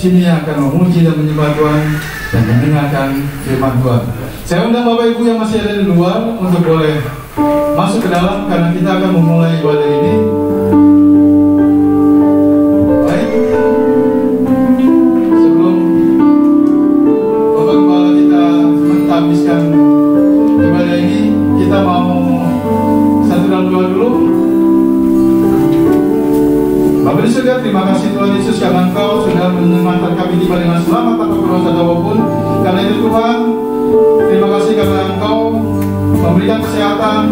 sini yang akan memuji dan menyembah Tuhan dan mendengarkan firman Tuhan. Saya undang Bapak Ibu yang masih ada di luar untuk boleh masuk ke dalam karena kita akan memulai ibadah ini. Baik, sebelum Bapak Kepala kita menghabiskan ibadah ini, kita mau satu dalam doa dulu. Bapak di surga, terima kasih Tuhan Yesus karena Engkau sudah mengantar kami tiba dengan selamat tanpa berdosa apapun. Karena itu Tuhan, terima kasih karena Engkau memberikan kesehatan,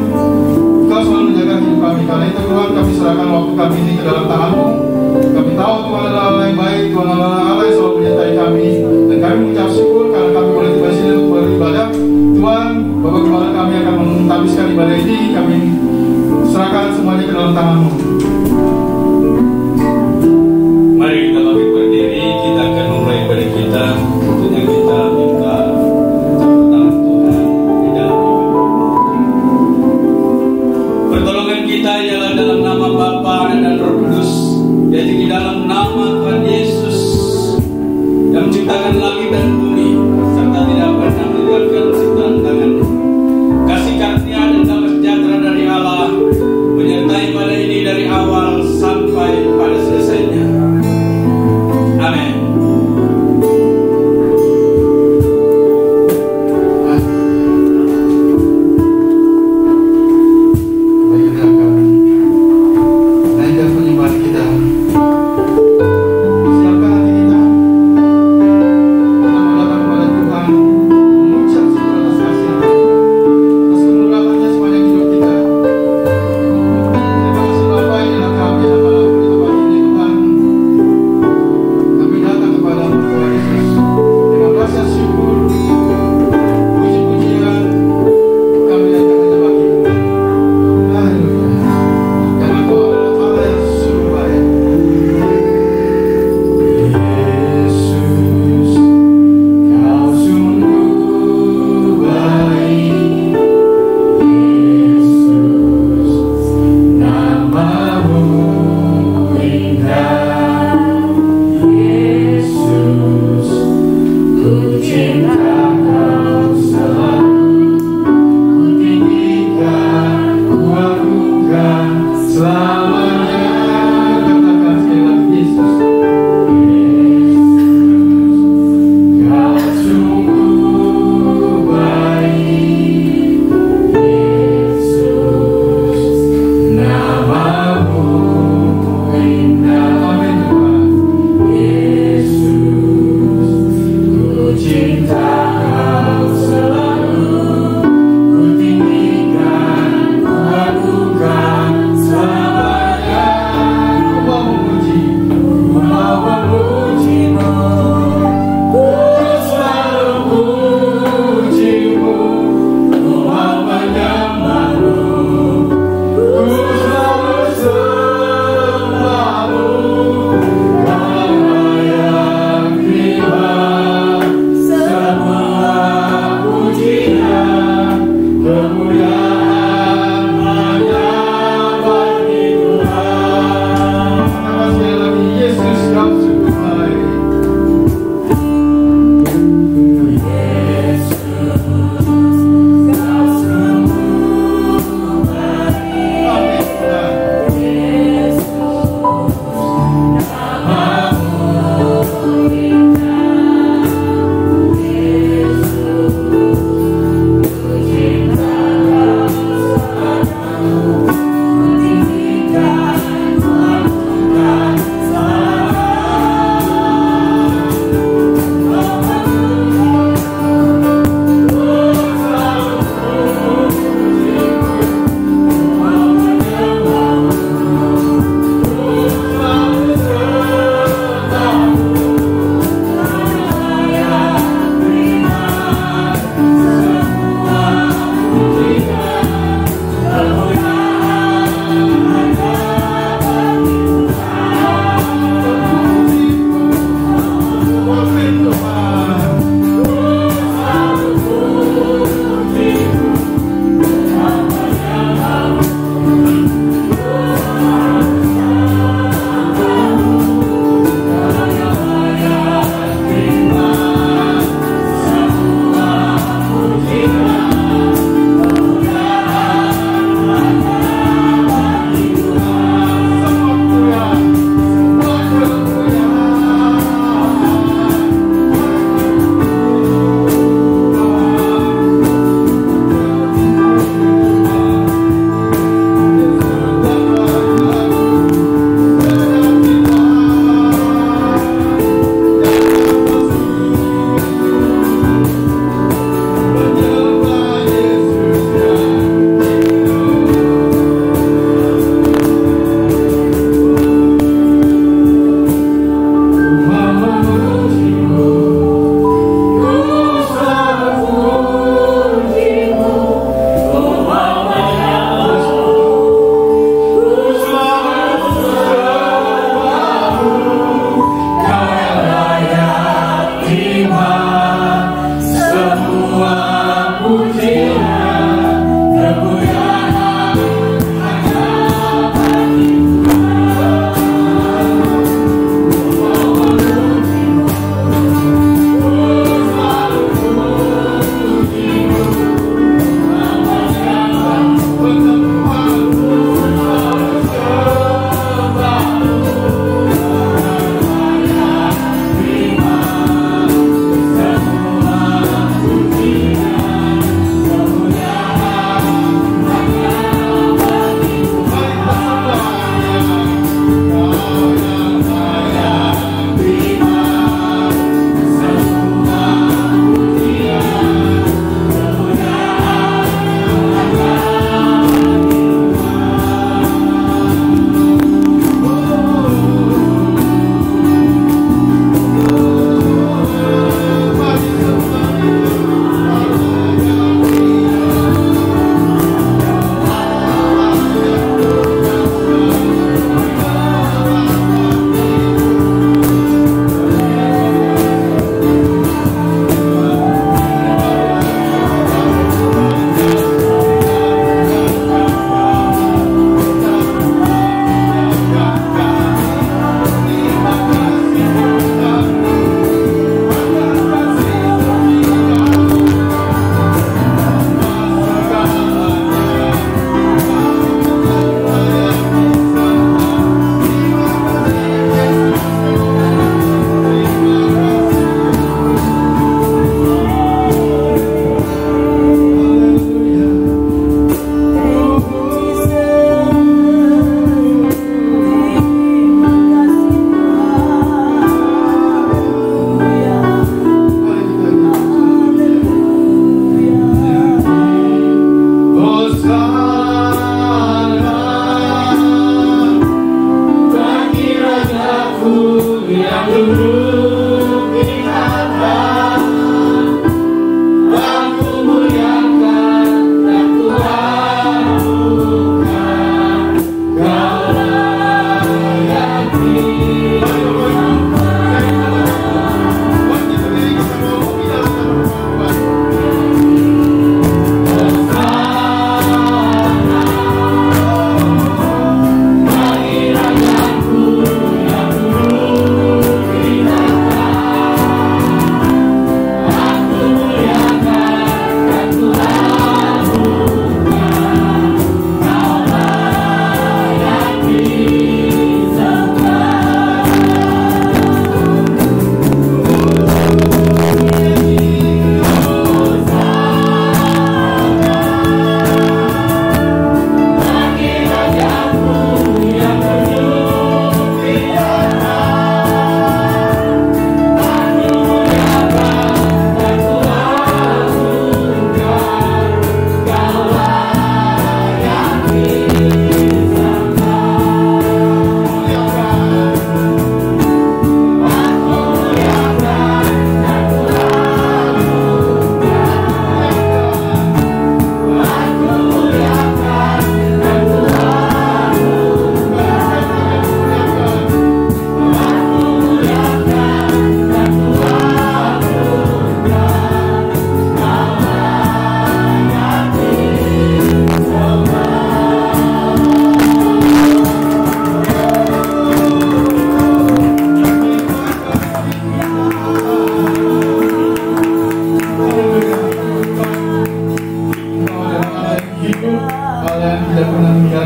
Engkau selalu menjaga hidup kami. Karena itu Tuhan, kami serahkan waktu kami ini ke dalam tangan-Mu. Kami tahu Tuhan adalah Allah yang baik, Tuhan adalah Allah yang selalu menyertai kami. Dan kami mengucap syukur karena kami boleh tiba di sini untuk beribadah. Tuhan, Bapak Kepala kami akan menghabiskan ibadah ini. Kami serahkan semuanya ke dalam tangan-Mu. Mari kita bangkit berdiri, kita akan mulai ibadah kita. Tentunya kita minta pertolongan Tuhan di dalam ibadah. Pertolongan kita ialah dalam nama Bapa dan Roh Kudus, yaitu di dalam nama Tuhan Yesus yang menciptakan langit dan bumi, serta tidak pernah meninggalkan ciptaan tangan-Nya. Kasih karunia dan damai sejahtera dari Allah menyertai ibadah ini dari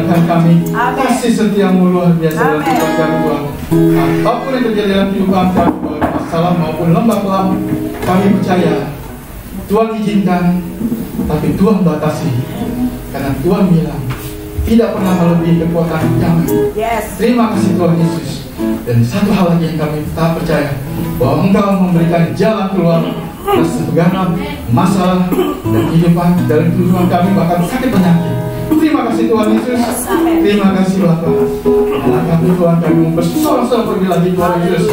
meninggalkan kami. Amin. Kasih setiamu luar biasa dalam kehidupan kami Tuhan. Apapun yang terjadi dalam kehidupan kami, masalah maupun lembah kelam, kami percaya Tuhan izinkan, tapi Tuhan batasi. Karena Tuhan bilang tidak pernah melebihi kekuatan kami. Terima kasih Tuhan Yesus. Dan satu hal lagi yang kami tak percaya, bahwa Engkau memberikan jalan keluar atas segala masalah dan kehidupan dari kehidupan kami, bahkan sakit penyakit. Terima kasih Tuhan Yesus. Terima kasih Bapa. Dan kami Tuhan, kami bersorak-sorak pergi lagi Tuhan Yesus.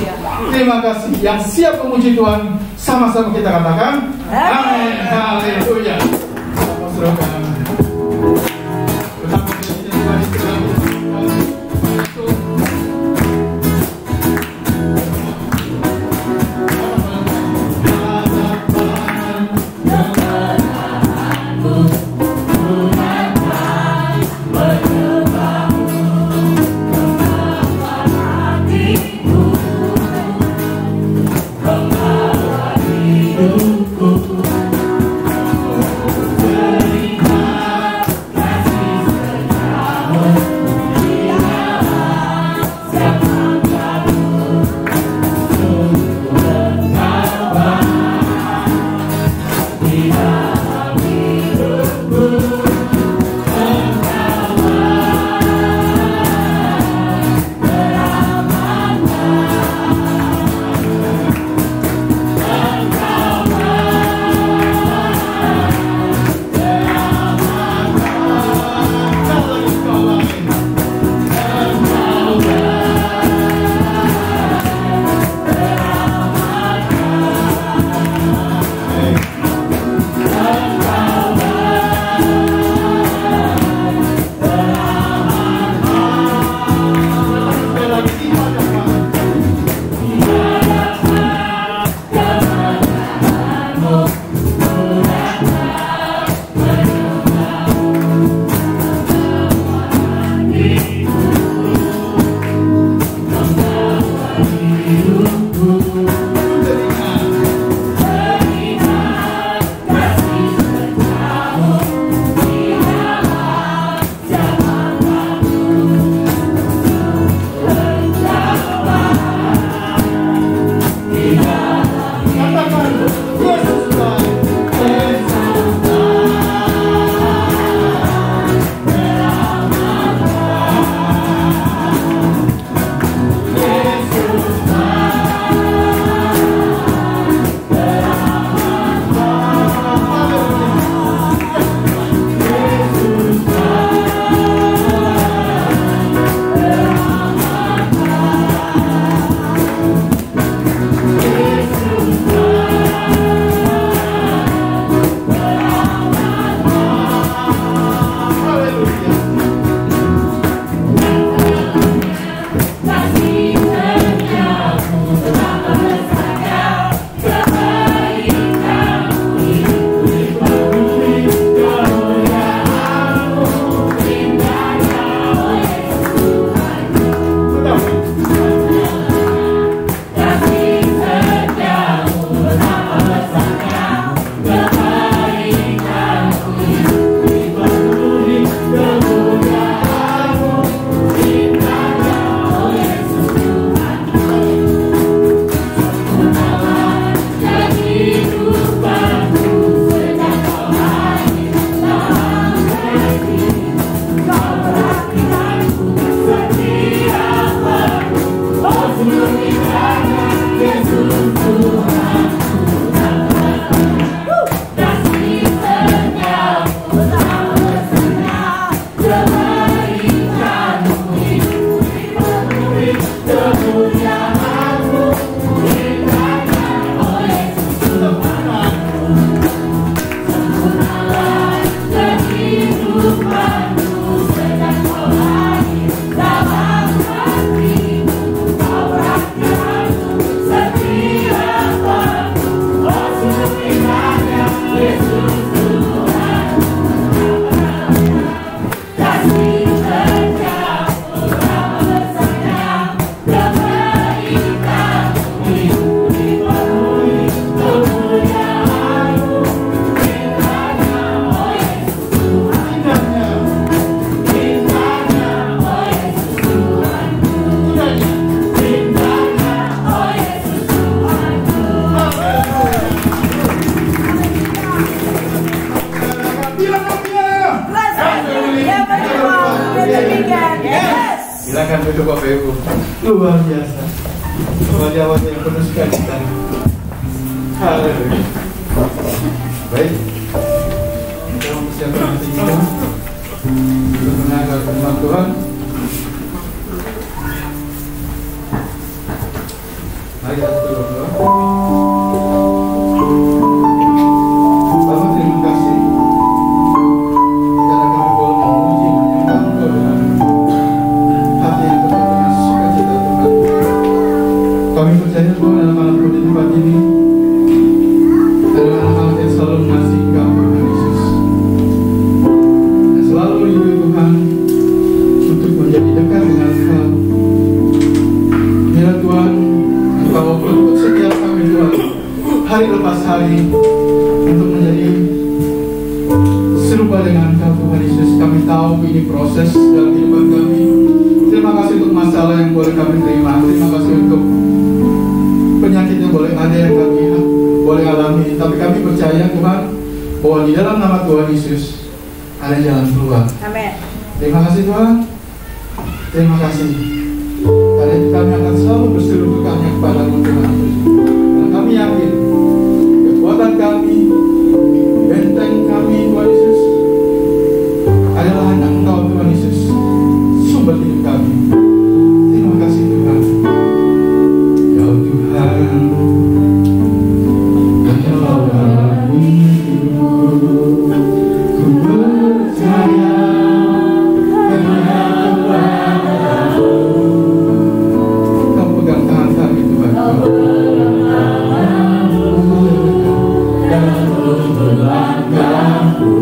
Terima kasih. Yang siap memuji Tuhan, sama-sama kita katakan amin. Haleluya. Silakan duduk Bapak Ibu. Luar biasa. Wajah-wajah yang penuh sukacita. Haleluya. Baik. Kita mempersiapkan hati kita untuk mendengar firman Tuhan. Mari kita berdoa. Bapa, terima kasih karena kami boleh memuji menyembah Engkau dengan hati yang penuh dengan sukacita Tuhan. Kami percaya bahwa dalam malam di tempat ini adalah anak-anak yang selalu mengasihi Engkau Tuhan Yesus, dan selalu rindu Tuhan untuk menjadi dekat dengan Engkau. Biarlah Tuhan Engkau berbuat setiap kami Tuhan hari lepas hari untuk menjadi serupa dengan Engkau Tuhan Yesus. Kami tahu ini proses dalam kehidupan kami. Terima kasih untuk masalah yang boleh kami terima. Terima kasih untuk penyakit yang boleh ada yang kami boleh alami. Tapi kami percaya Tuhan bahwa di dalam nama Tuhan Yesus ada jalan keluar. Amin. Terima kasih Tuhan. Terima kasih. Karena itu kami akan selalu berseru hanya kepada-Mu Tuhan Yesus. Dan kami yakin kekuatan kami, benteng kami Tuhan Yesus adalah hanya Engkau Tuhan Yesus, sumber hidup kami. Terima kasih Tuhan. Ya Tuhan, Engkaulah hidupku, ku percaya hanya kepadamu. Kau pegang tangan kami Tuhan. Dan melangkahku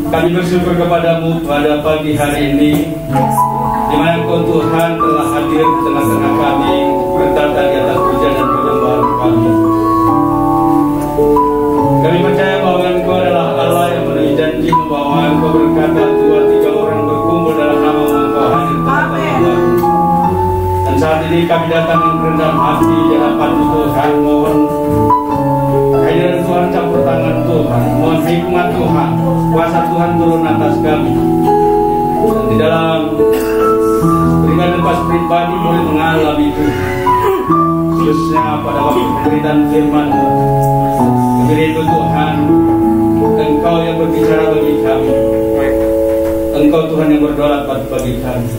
Kami bersyukur kepadamu pada pagi hari ini, di mana Engkau Tuhan telah hadir di tengah-tengah kami, bertata di atas puja dan penyembahan kami. Kami percaya bahwa Engkau adalah Allah yang memenuhi janji, bahwa Engkau berkata 2-3 orang berkumpul dalam nama Engkau hadir di tengah-tengah kami. Dan saat ini kami datang dengan rendah hati di hadapan Tuhan, mohon kehadiran Tuhan, campur tangan Tuhan, mohon hikmat Tuhan, kuasa Tuhan turun atas kami. Dan di dalam pribadi lepas pribadi boleh mengalami itu, khususnya pada waktu pemberitaan firman-Mu. Kami rindu Tuhan, Engkau yang berbicara bagi kami, Engkau Tuhan yang berdaulat bagi kami.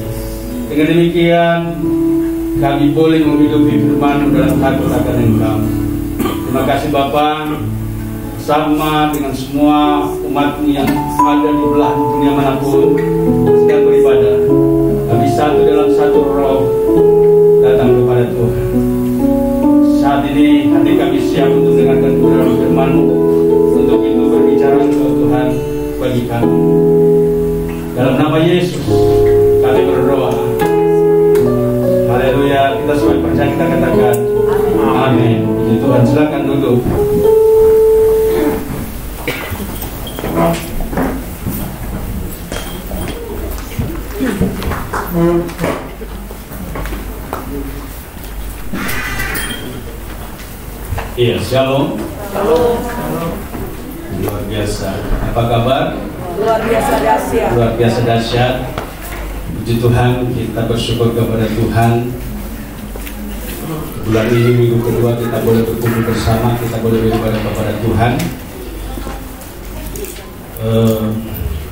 Dengan demikian kami boleh menghidupi firman-Mu dalam takut akan Engkau. Terima kasih Bapa, sama dengan semua umat-Mu yang ada di belahan dunia manapun sedang beribadah. Kami satu dalam satu roh datang kepada Tuhan. Saat ini hati kami siap untuk mendengarkan kebenaran firman-Mu. Untuk itu berbicara Engkau Tuhan bagi kami. Dalam nama Yesus kami berdoa. Haleluya. Kita semua percaya, kita katakan amin. Puji Tuhan. Silakan duduk. Iya, shalom. Luar biasa. Apa kabar? Luar biasa dahsyat. Luar biasa dahsyat. Puji Tuhan, kita bersyukur kepada Tuhan. Bulan ini minggu kedua kita boleh berkumpul bersama, kita boleh beribadah kepada Tuhan.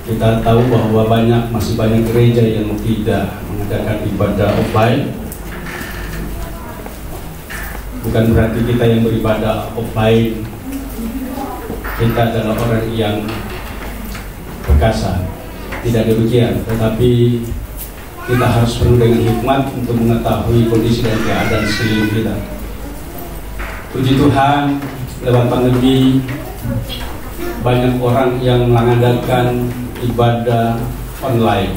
Kita tahu bahwa masih banyak gereja yang tidak mengadakan ibadah offline. Bukan berarti kita yang beribadah offline kita adalah orang yang perkasa, tidak demikian. Tetapi kita harus penuh dengan hikmat untuk mengetahui kondisi dan keadaan sekeliling kita. Puji Tuhan, lewat pandemi banyak orang yang mengadakan ibadah online,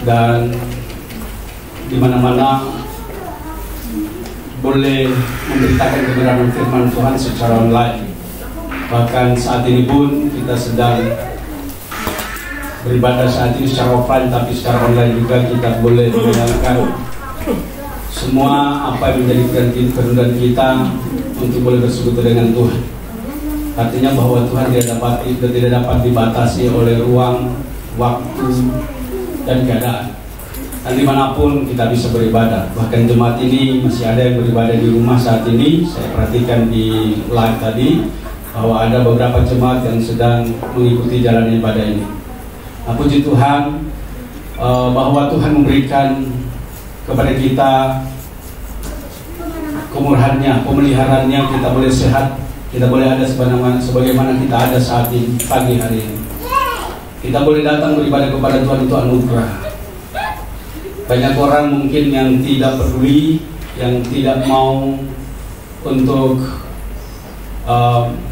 dan di mana-mana boleh memberitakan kebenaran firman Tuhan secara online. Bahkan saat ini pun kita sedang beribadah saat ini secara offline, tapi secara online juga kita boleh mendengarkan semua apa yang menjadi kerendahan kita untuk boleh bersekutu dengan Tuhan. Artinya bahwa Tuhan tidak dapat dibatasi oleh ruang, waktu, dan keadaan. Dan dimanapun kita bisa beribadah. Bahkan jemaat ini masih ada yang beribadah di rumah saat ini. Saya perhatikan di live tadi bahwa ada beberapa jemaat yang sedang mengikuti jalan ibadah ini. Nah, puji Tuhan bahwa Tuhan memberikan kepada kita kemurahan-Nya, pemeliharaannya, kita boleh sehat, kita boleh ada sebagaimana kita ada saat ini, pagi hari ini. Kita boleh datang beribadah kepada Tuhan, itu anugerah. Banyak orang mungkin yang tidak peduli, yang tidak mau untuk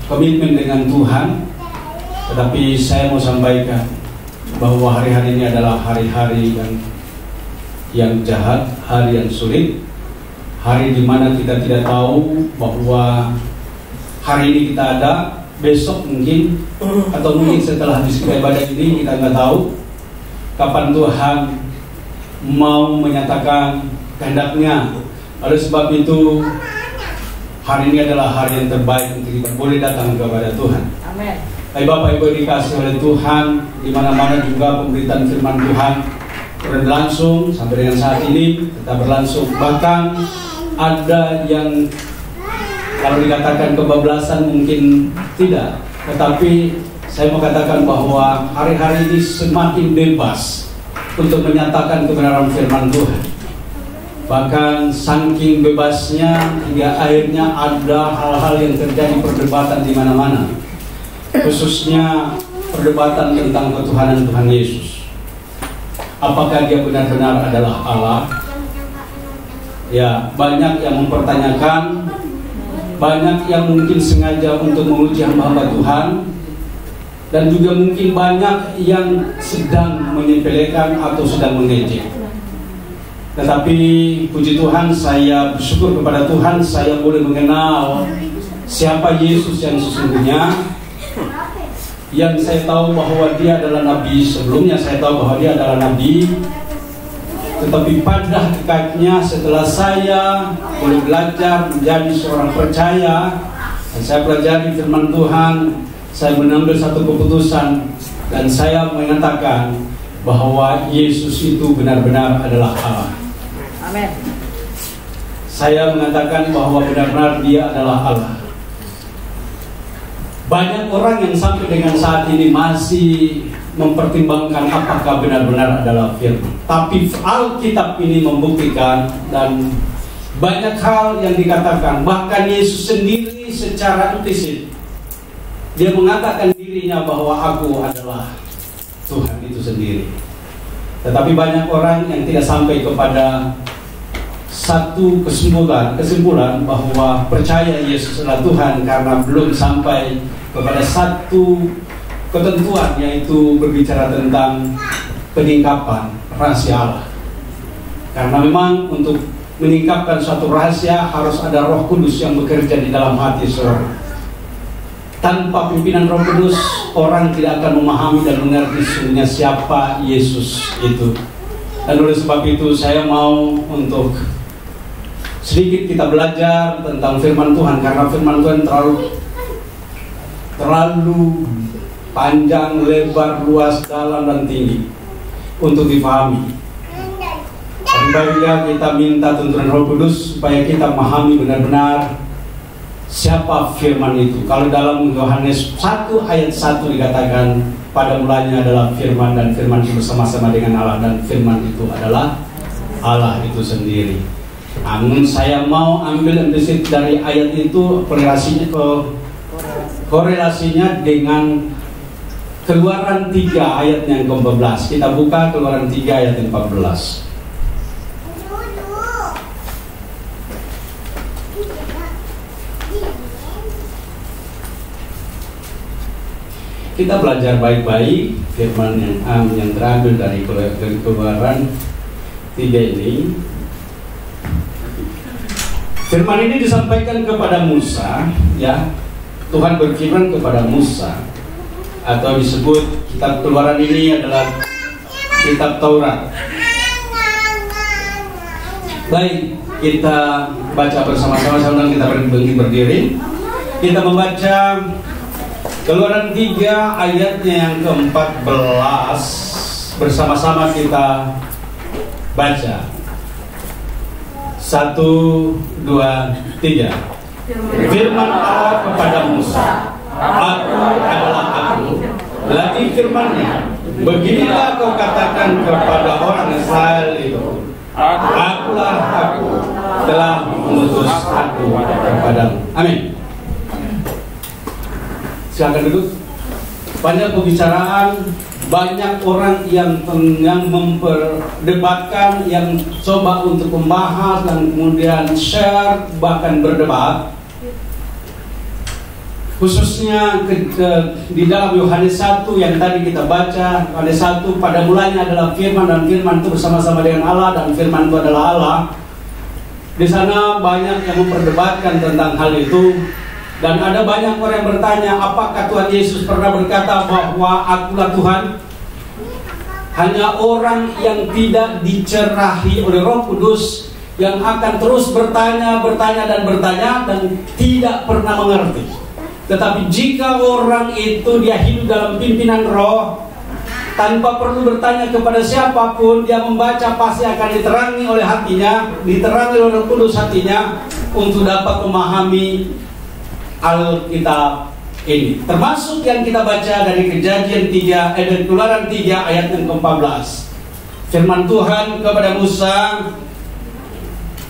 komitmen dengan Tuhan. Tetapi saya mau sampaikan bahwa hari-hari ini adalah hari-hari yang jahat, hari yang sulit, hari di mana kita tidak tahu bahwa hari ini kita ada, besok mungkin, atau mungkin setelah ibadah ini kita nggak tahu kapan Tuhan mau menyatakan kehendaknya. Oleh sebab itu hari ini adalah hari yang terbaik untuk kita boleh datang kepada Tuhan. Amin. Hai Bapak Ibu dikasih oleh Tuhan, di mana-mana juga pemberitaan firman Tuhan berlangsung sampai dengan saat ini tetap berlangsung. Bahkan ada yang kalau dikatakan kebablasan mungkin tidak, tetapi saya mau katakan bahwa hari-hari ini semakin bebas untuk menyatakan kebenaran firman Tuhan. Bahkan saking bebasnya hingga akhirnya ada hal-hal yang terjadi perdebatan di mana-mana, khususnya perdebatan tentang ketuhanan Tuhan Yesus. Apakah Dia benar-benar adalah Allah? Ya, banyak yang mempertanyakan, banyak yang mungkin sengaja untuk menguji hamba Tuhan, dan juga mungkin banyak yang sedang menyepelekan atau sedang mengejek. Tetapi puji Tuhan, saya bersyukur kepada Tuhan, saya boleh mengenal siapa Yesus yang sesungguhnya. Yang saya tahu bahwa dia adalah nabi, sebelumnya saya tahu bahwa dia adalah nabi. Tetapi pada hakikatnya setelah saya boleh belajar menjadi seorang percaya, dan saya pelajari firman Tuhan, saya mengambil satu keputusan dan saya mengatakan bahwa Yesus itu benar-benar adalah Allah. Amin. Saya mengatakan bahwa benar-benar dia adalah Allah. Banyak orang yang sampai dengan saat ini masih mempertimbangkan apakah benar-benar adalah firman. Tapi Alkitab ini membuktikan, dan banyak hal yang dikatakan. Bahkan Yesus sendiri secara implisit dia mengatakan dirinya bahwa aku adalah Tuhan itu sendiri. Tetapi banyak orang yang tidak sampai kepada satu kesimpulan bahwa percaya Yesus adalah Tuhan karena belum sampai kepada satu ketentuan, yaitu berbicara tentang peningkapan rahasia Allah. Karena memang untuk meningkapkan suatu rahasia harus ada Roh Kudus yang bekerja di dalam hati seorang. Tanpa pimpinan Roh Kudus, orang tidak akan memahami dan mengerti sesungguhnya siapa Yesus itu. Dan oleh sebab itu saya mau untuk sedikit kita belajar tentang firman Tuhan, karena firman Tuhan terlalu panjang, lebar, luas, dalam dan tinggi untuk dipahami. Tapi baiknya kita minta tuntunan Roh Kudus supaya kita memahami benar-benar siapa firman itu. Kalau dalam Yohanes 1 ayat 1 dikatakan pada mulanya adalah firman, dan firman itu bersama-sama dengan Allah, dan firman itu adalah Allah itu sendiri. Namun saya mau ambil implisit dari ayat itu, korelasinya dengan Keluaran 3 ayat yang ke-14. Kita buka Keluaran 3 ayat yang 14. Kita belajar baik-baik firman yang terambil dari Keluaran 3 ini. Firman ini disampaikan kepada Musa, ya. Tuhan berfirman kepada Musa, atau disebut kitab Keluaran ini adalah kitab Taurat. Baik, kita baca bersama-sama sambil kita berdiri. Kita membaca Keluaran 3 ayatnya yang ke-14. Bersama-sama kita baca. 1, 2, 3. Firman Allah kepada Musa, aku adalah aku. Lagi firman-Nya, beginilah kau katakan kepada orang Israel itu, akulah aku, telah mengutus aku kepadamu. Amin. Silakan duduk. Banyak pembicaraan, banyak orang yang memperdebatkan, yang coba untuk membahas dan kemudian share, bahkan berdebat. Khususnya di dalam Yohanes 1 yang tadi kita baca, Yohanes 1 pada mulanya adalah firman, dan firman itu bersama-sama dengan Allah, dan firman itu adalah Allah. Di sana banyak yang memperdebatkan tentang hal itu. Dan ada banyak orang yang bertanya, apakah Tuhan Yesus pernah berkata bahwa akulah Tuhan? Hanya orang yang tidak dicerahi oleh Roh Kudus yang akan terus bertanya dan tidak pernah mengerti. Tetapi jika orang itu dia hidup dalam pimpinan Roh, tanpa perlu bertanya kepada siapapun, dia membaca pasti akan diterangi oleh hatinya, diterangi oleh Roh Kudus hatinya untuk dapat memahami Alkitab ini, termasuk yang kita baca dari Kejadian 3, dari Keluaran 3 ayat yang ke-14. Firman Tuhan kepada Musa,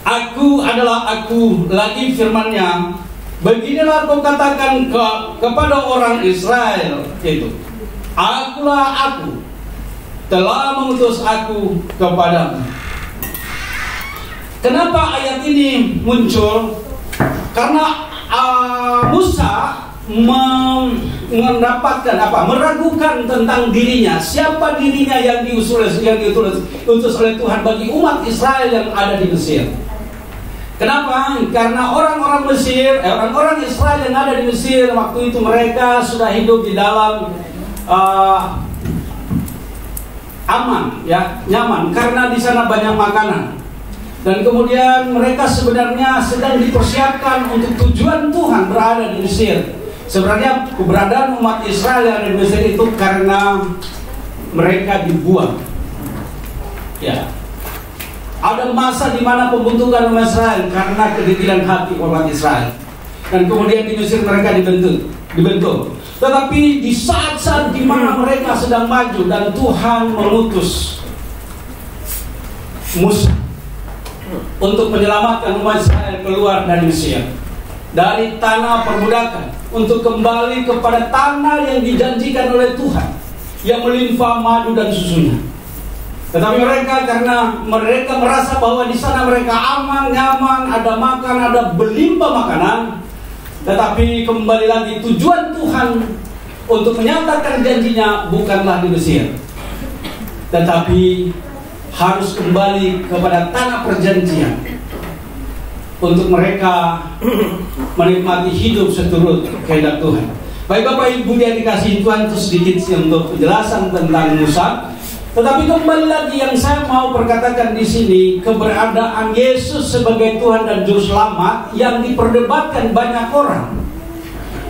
aku adalah aku. Lagi firman-Nya, beginilah kau katakan kepada orang Israel itu, akulah aku, telah mengutus aku kepadamu. Kenapa ayat ini muncul? Karena Musa mendapatkan meragukan tentang dirinya, siapa dirinya yang diutus oleh Tuhan bagi umat Israel yang ada di Mesir. Kenapa? Karena orang-orang Mesir, orang-orang Israel yang ada di Mesir waktu itu mereka sudah hidup di dalam aman, ya, nyaman, karena di sana banyak makanan. Dan kemudian mereka sebenarnya sedang dipersiapkan untuk tujuan Tuhan berada di Mesir. Sebenarnya keberadaan umat Israel yang ada di Mesir itu karena mereka dibuang. Ya. Ada masa di mana pembentukan umat Israel karena kedegilan hati umat Israel. Dan kemudian di Mesir mereka dibentuk. Tetapi di saat-saat di mana mereka sedang maju dan Tuhan mengutus Musa untuk menyelamatkan umat Israel keluar dari Mesir, dari tanah perbudakan, untuk kembali kepada tanah yang dijanjikan oleh Tuhan, yang melimpah madu dan susunya. Tetapi mereka, karena mereka merasa bahwa di sana mereka aman, nyaman, ada makan, ada berlimpah makanan, tetapi kembali lagi tujuan Tuhan untuk menyatakan janjinya bukanlah di Mesir, tetapi harus kembali kepada tanah perjanjian untuk mereka menikmati hidup seturut kehendak Tuhan. Baik Bapak Ibu yang dikasihi Tuhan, itu sedikit untuk penjelasan tentang Musa. Tetapi kembali lagi yang saya mau perkatakan di sini, keberadaan Yesus sebagai Tuhan dan Juru Selamat yang diperdebatkan banyak orang.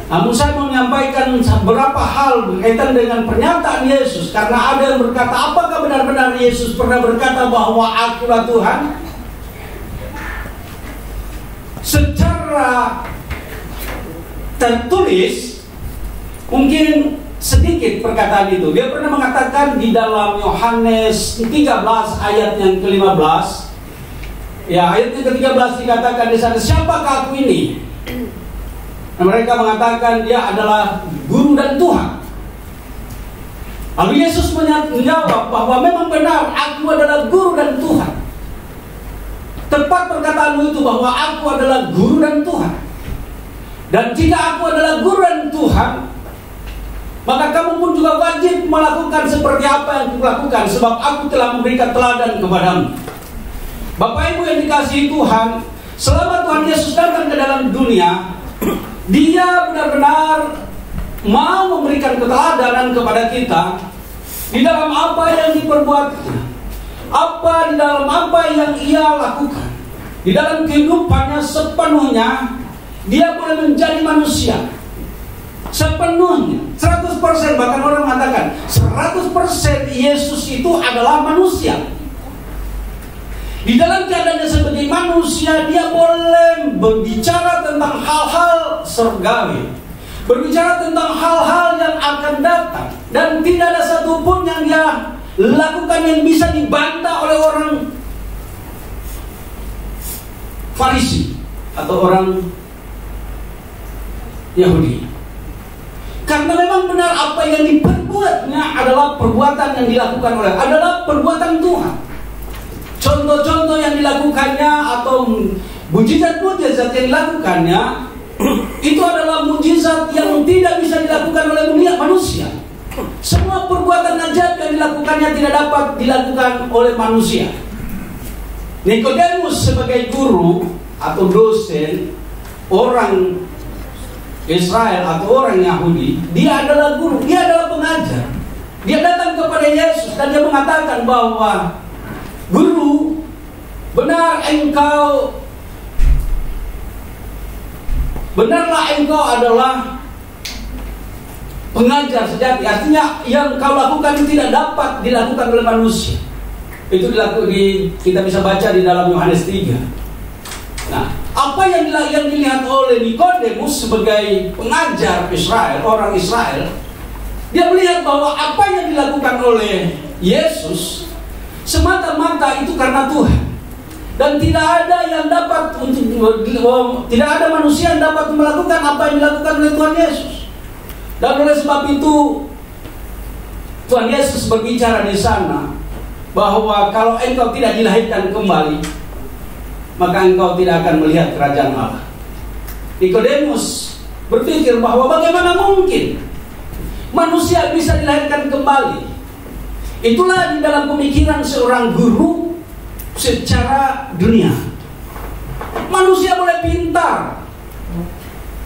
Namun saya mau menyampaikan beberapa hal berkaitan dengan pernyataan Yesus, karena ada yang berkata, apakah benar-benar Yesus pernah berkata bahwa Akulah Tuhan? Secara tertulis mungkin sedikit perkataan itu. Dia pernah mengatakan di dalam Yohanes 13 ayat yang ke-15. Ya, ayat yang ke-13 dikatakan di sana, siapakah aku ini? Nah, mereka mengatakan dia adalah guru dan Tuhan. Lalu Yesus menjawab bahwa memang benar, aku adalah guru dan Tuhan. Tepat perkataanmu itu bahwa aku adalah guru dan Tuhan. Dan jika aku adalah guru dan Tuhan, maka kamu pun juga wajib melakukan seperti apa yang kulakukan, sebab aku telah memberikan teladan kepadamu. Bapak Ibu yang dikasihi Tuhan, selama Tuhan Yesus datang ke dalam dunia, Dia benar-benar mau memberikan keteladanan kepada kita di dalam apa yang diperbuatnya, di dalam apa yang Ia lakukan. Di dalam kehidupannya sepenuhnya Dia boleh menjadi manusia sepenuhnya, 100%. Bahkan orang mengatakan 100% Yesus itu adalah manusia. Di dalam keadaannya sebagai manusia, Dia boleh berbicara tentang hal-hal surgawi, berbicara tentang hal-hal yang akan datang, dan tidak ada satupun yang Dia lakukan yang bisa dibantah oleh orang Farisi atau orang Yahudi. Karena memang benar apa yang diperbuatnya adalah perbuatan yang dilakukan adalah perbuatan Tuhan. Contoh-contoh yang dilakukannya atau mujizat-mujizat yang dilakukannya itu adalah mujizat yang tidak bisa dilakukan oleh manusia. Semua perbuatan ajaib yang dilakukannya tidak dapat dilakukan oleh manusia. Nikodemus sebagai guru atau dosen orang Israel atau orang Yahudi, dia adalah guru, dia adalah pengajar. Dia datang kepada Yesus dan dia mengatakan bahwa, Guru, benarlah engkau adalah pengajar sejati. Artinya yang kau lakukan tidak dapat dilakukan oleh manusia. Itu kita bisa baca di dalam Yohanes 3. Nah, apa yang dilihat oleh Nikodemus sebagai pengajar Israel, orang Israel, dia melihat bahwa apa yang dilakukan oleh Yesus semata-mata itu karena Tuhan, dan tidak ada manusia yang dapat melakukan apa yang dilakukan oleh Tuhan Yesus. Dan oleh sebab itu Tuhan Yesus berbicara di sana bahwa kalau engkau tidak dilahirkan kembali, maka engkau tidak akan melihat kerajaan Allah. Nikodemus berpikir bahwa bagaimana mungkin manusia bisa dilahirkan kembali. Itulah di dalam pemikiran seorang guru secara dunia. Manusia boleh pintar,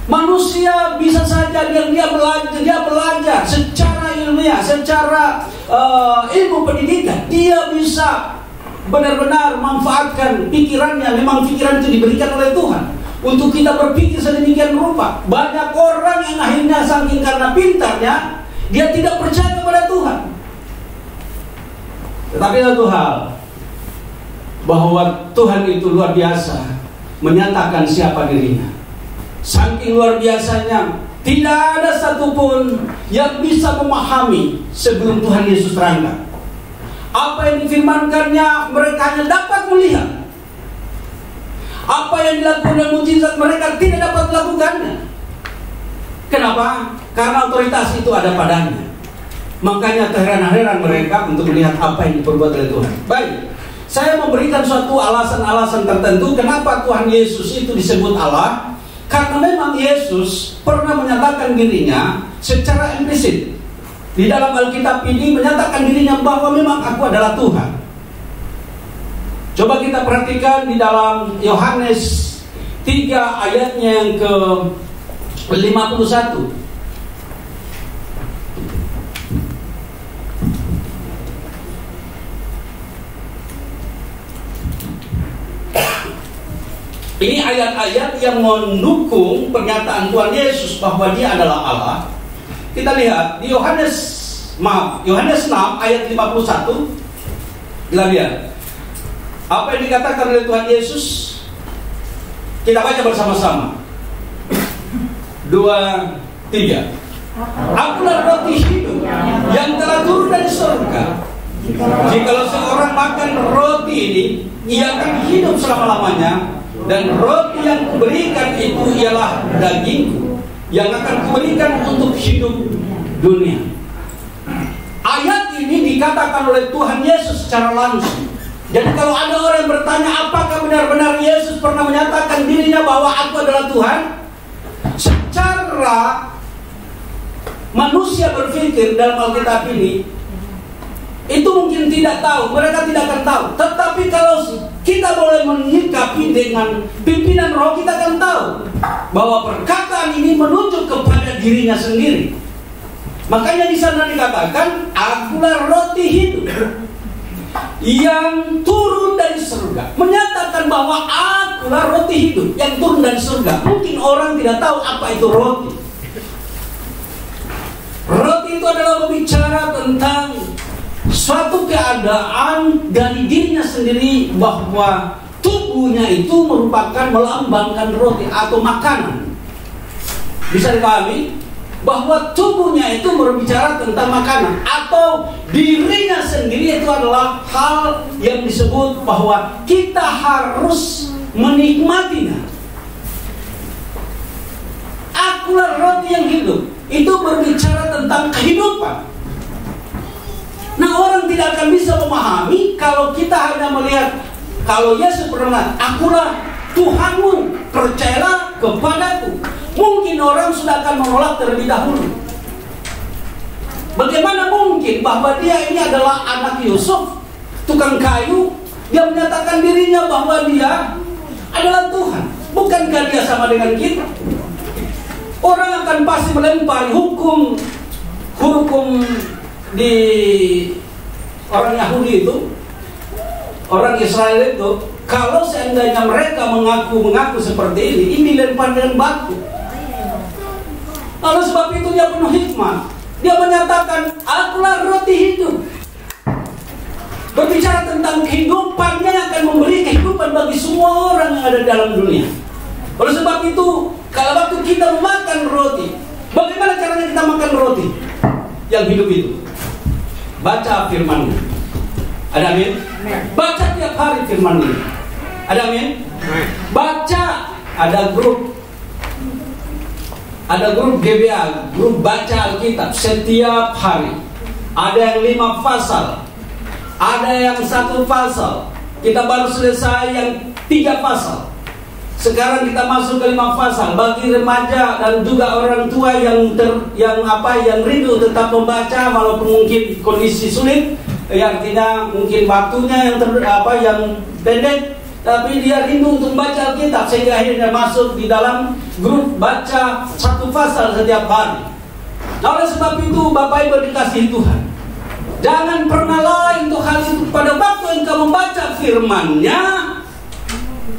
manusia bisa saja dia belajar secara ilmiah, secara ilmu pendidikan. Dia bisa benar-benar manfaatkan pikirannya. Memang pikiran itu diberikan oleh Tuhan untuk kita berpikir sedemikian rupa. Banyak orang yang akhirnya saking karena pintarnya, dia tidak percaya kepada Tuhan. Tetapi satu hal, bahwa Tuhan itu luar biasa menyatakan siapa dirinya. Saking luar biasanya, tidak ada satupun yang bisa memahami sebelum Tuhan Yesus terangkan. Apa yang difirmankannya, mereka hanya dapat melihat. Apa yang dilakukan dengan mukjizat, mereka tidak dapat melakukannya. Kenapa? Karena otoritas itu ada padanya. Makanya terheran-heran mereka untuk melihat apa yang diperbuat oleh Tuhan. Baik, saya memberikan suatu alasan-alasan tertentu kenapa Tuhan Yesus itu disebut Allah. Karena memang Yesus pernah menyatakan dirinya secara implisit. Di dalam Alkitab ini menyatakan dirinya bahwa memang aku adalah Tuhan. Coba kita perhatikan di dalam Yohanes 3 ayatnya yang ke-51. Ini ayat-ayat yang mendukung pernyataan Tuhan Yesus bahwa dia adalah Allah. Kita lihat di Yohanes 6 ayat 51. Kita lihat apa yang dikatakan oleh Tuhan Yesus. Kita baca bersama-sama. 2, 3. Akulah roti hidup yang telah turun dari surga. Jikalau seorang makan roti ini, ia akan hidup selama-lamanya. Dan roti yang kuberikan itu ialah dagingku yang akan kuberikan untuk hidup dunia. Ayat ini dikatakan oleh Tuhan Yesus secara langsung. Jadi kalau ada orang yang bertanya apakah benar-benar Yesus pernah menyatakan dirinya bahwa aku adalah Tuhan, secara manusia berpikir dalam Alkitab ini, itu mungkin tidak tahu, mereka tidak akan tahu. Tetapi kalau kita boleh menyikapi dengan pimpinan roh, kita akan tahu bahwa perkataan ini menunjuk kepada dirinya sendiri. Makanya di sana dikatakan, akulah roti hidup yang turun dari surga. Menyatakan bahwa akulah roti hidup yang turun dari surga. Mungkin orang tidak tahu apa itu roti. Roti itu adalah berbicara tentang suatu keadaan dari dirinya sendiri, bahwa tubuhnya itu merupakan melambangkan roti atau makanan. Bisa dipahami bahwa tubuhnya itu berbicara tentang makanan, atau dirinya sendiri itu adalah hal yang disebut bahwa kita harus menikmatinya. Akulah roti yang hidup, itu berbicara tentang kehidupan. Nah, orang tidak akan bisa memahami kalau kita hanya melihat, kalau Yesus pernah, akulah Tuhanmu, percayalah kepadaku. Mungkin orang sudah akan menolak terlebih dahulu. Bagaimana mungkin bahwa dia ini adalah anak Yusuf, tukang kayu, dia menyatakan dirinya bahwa dia adalah Tuhan. Bukankah dia sama dengan kita? Orang akan pasti melempari hukum di orang Yahudi itu, orang Israel itu, kalau seandainya mereka mengaku seperti ini dilempar dengan batu. Lalu sebab itu dia penuh hikmah. Dia menyatakan, akulah roti hidup. Berbicara tentang kehidupannya yang akan memberi kehidupan bagi semua orang yang ada dalam dunia. Oleh sebab itu, kalau waktu kita makan roti, bagaimana caranya kita makan roti yang hidup itu? Baca firman-Nya. Ada amin? Baca tiap hari firman-Nya. Ada amin? Baca, ada grup GBA, grup baca Alkitab setiap hari. Ada yang 5 pasal, ada yang 1 pasal. Kita baru selesai yang 3 pasal. Sekarang kita masuk ke 5 pasal bagi remaja dan juga orang tua yang rindu tetap membaca walaupun mungkin kondisi sulit, artinya mungkin waktunya yang pendek, tapi dia rindu untuk membaca Alkitab sehingga akhirnya masuk di dalam grup baca 1 pasal setiap hari. Nah, oleh sebab itu Bapak Ibu dikasihi Tuhan, jangan pernah lalai untuk hal itu. Pada waktu engkau membaca firman-Nya,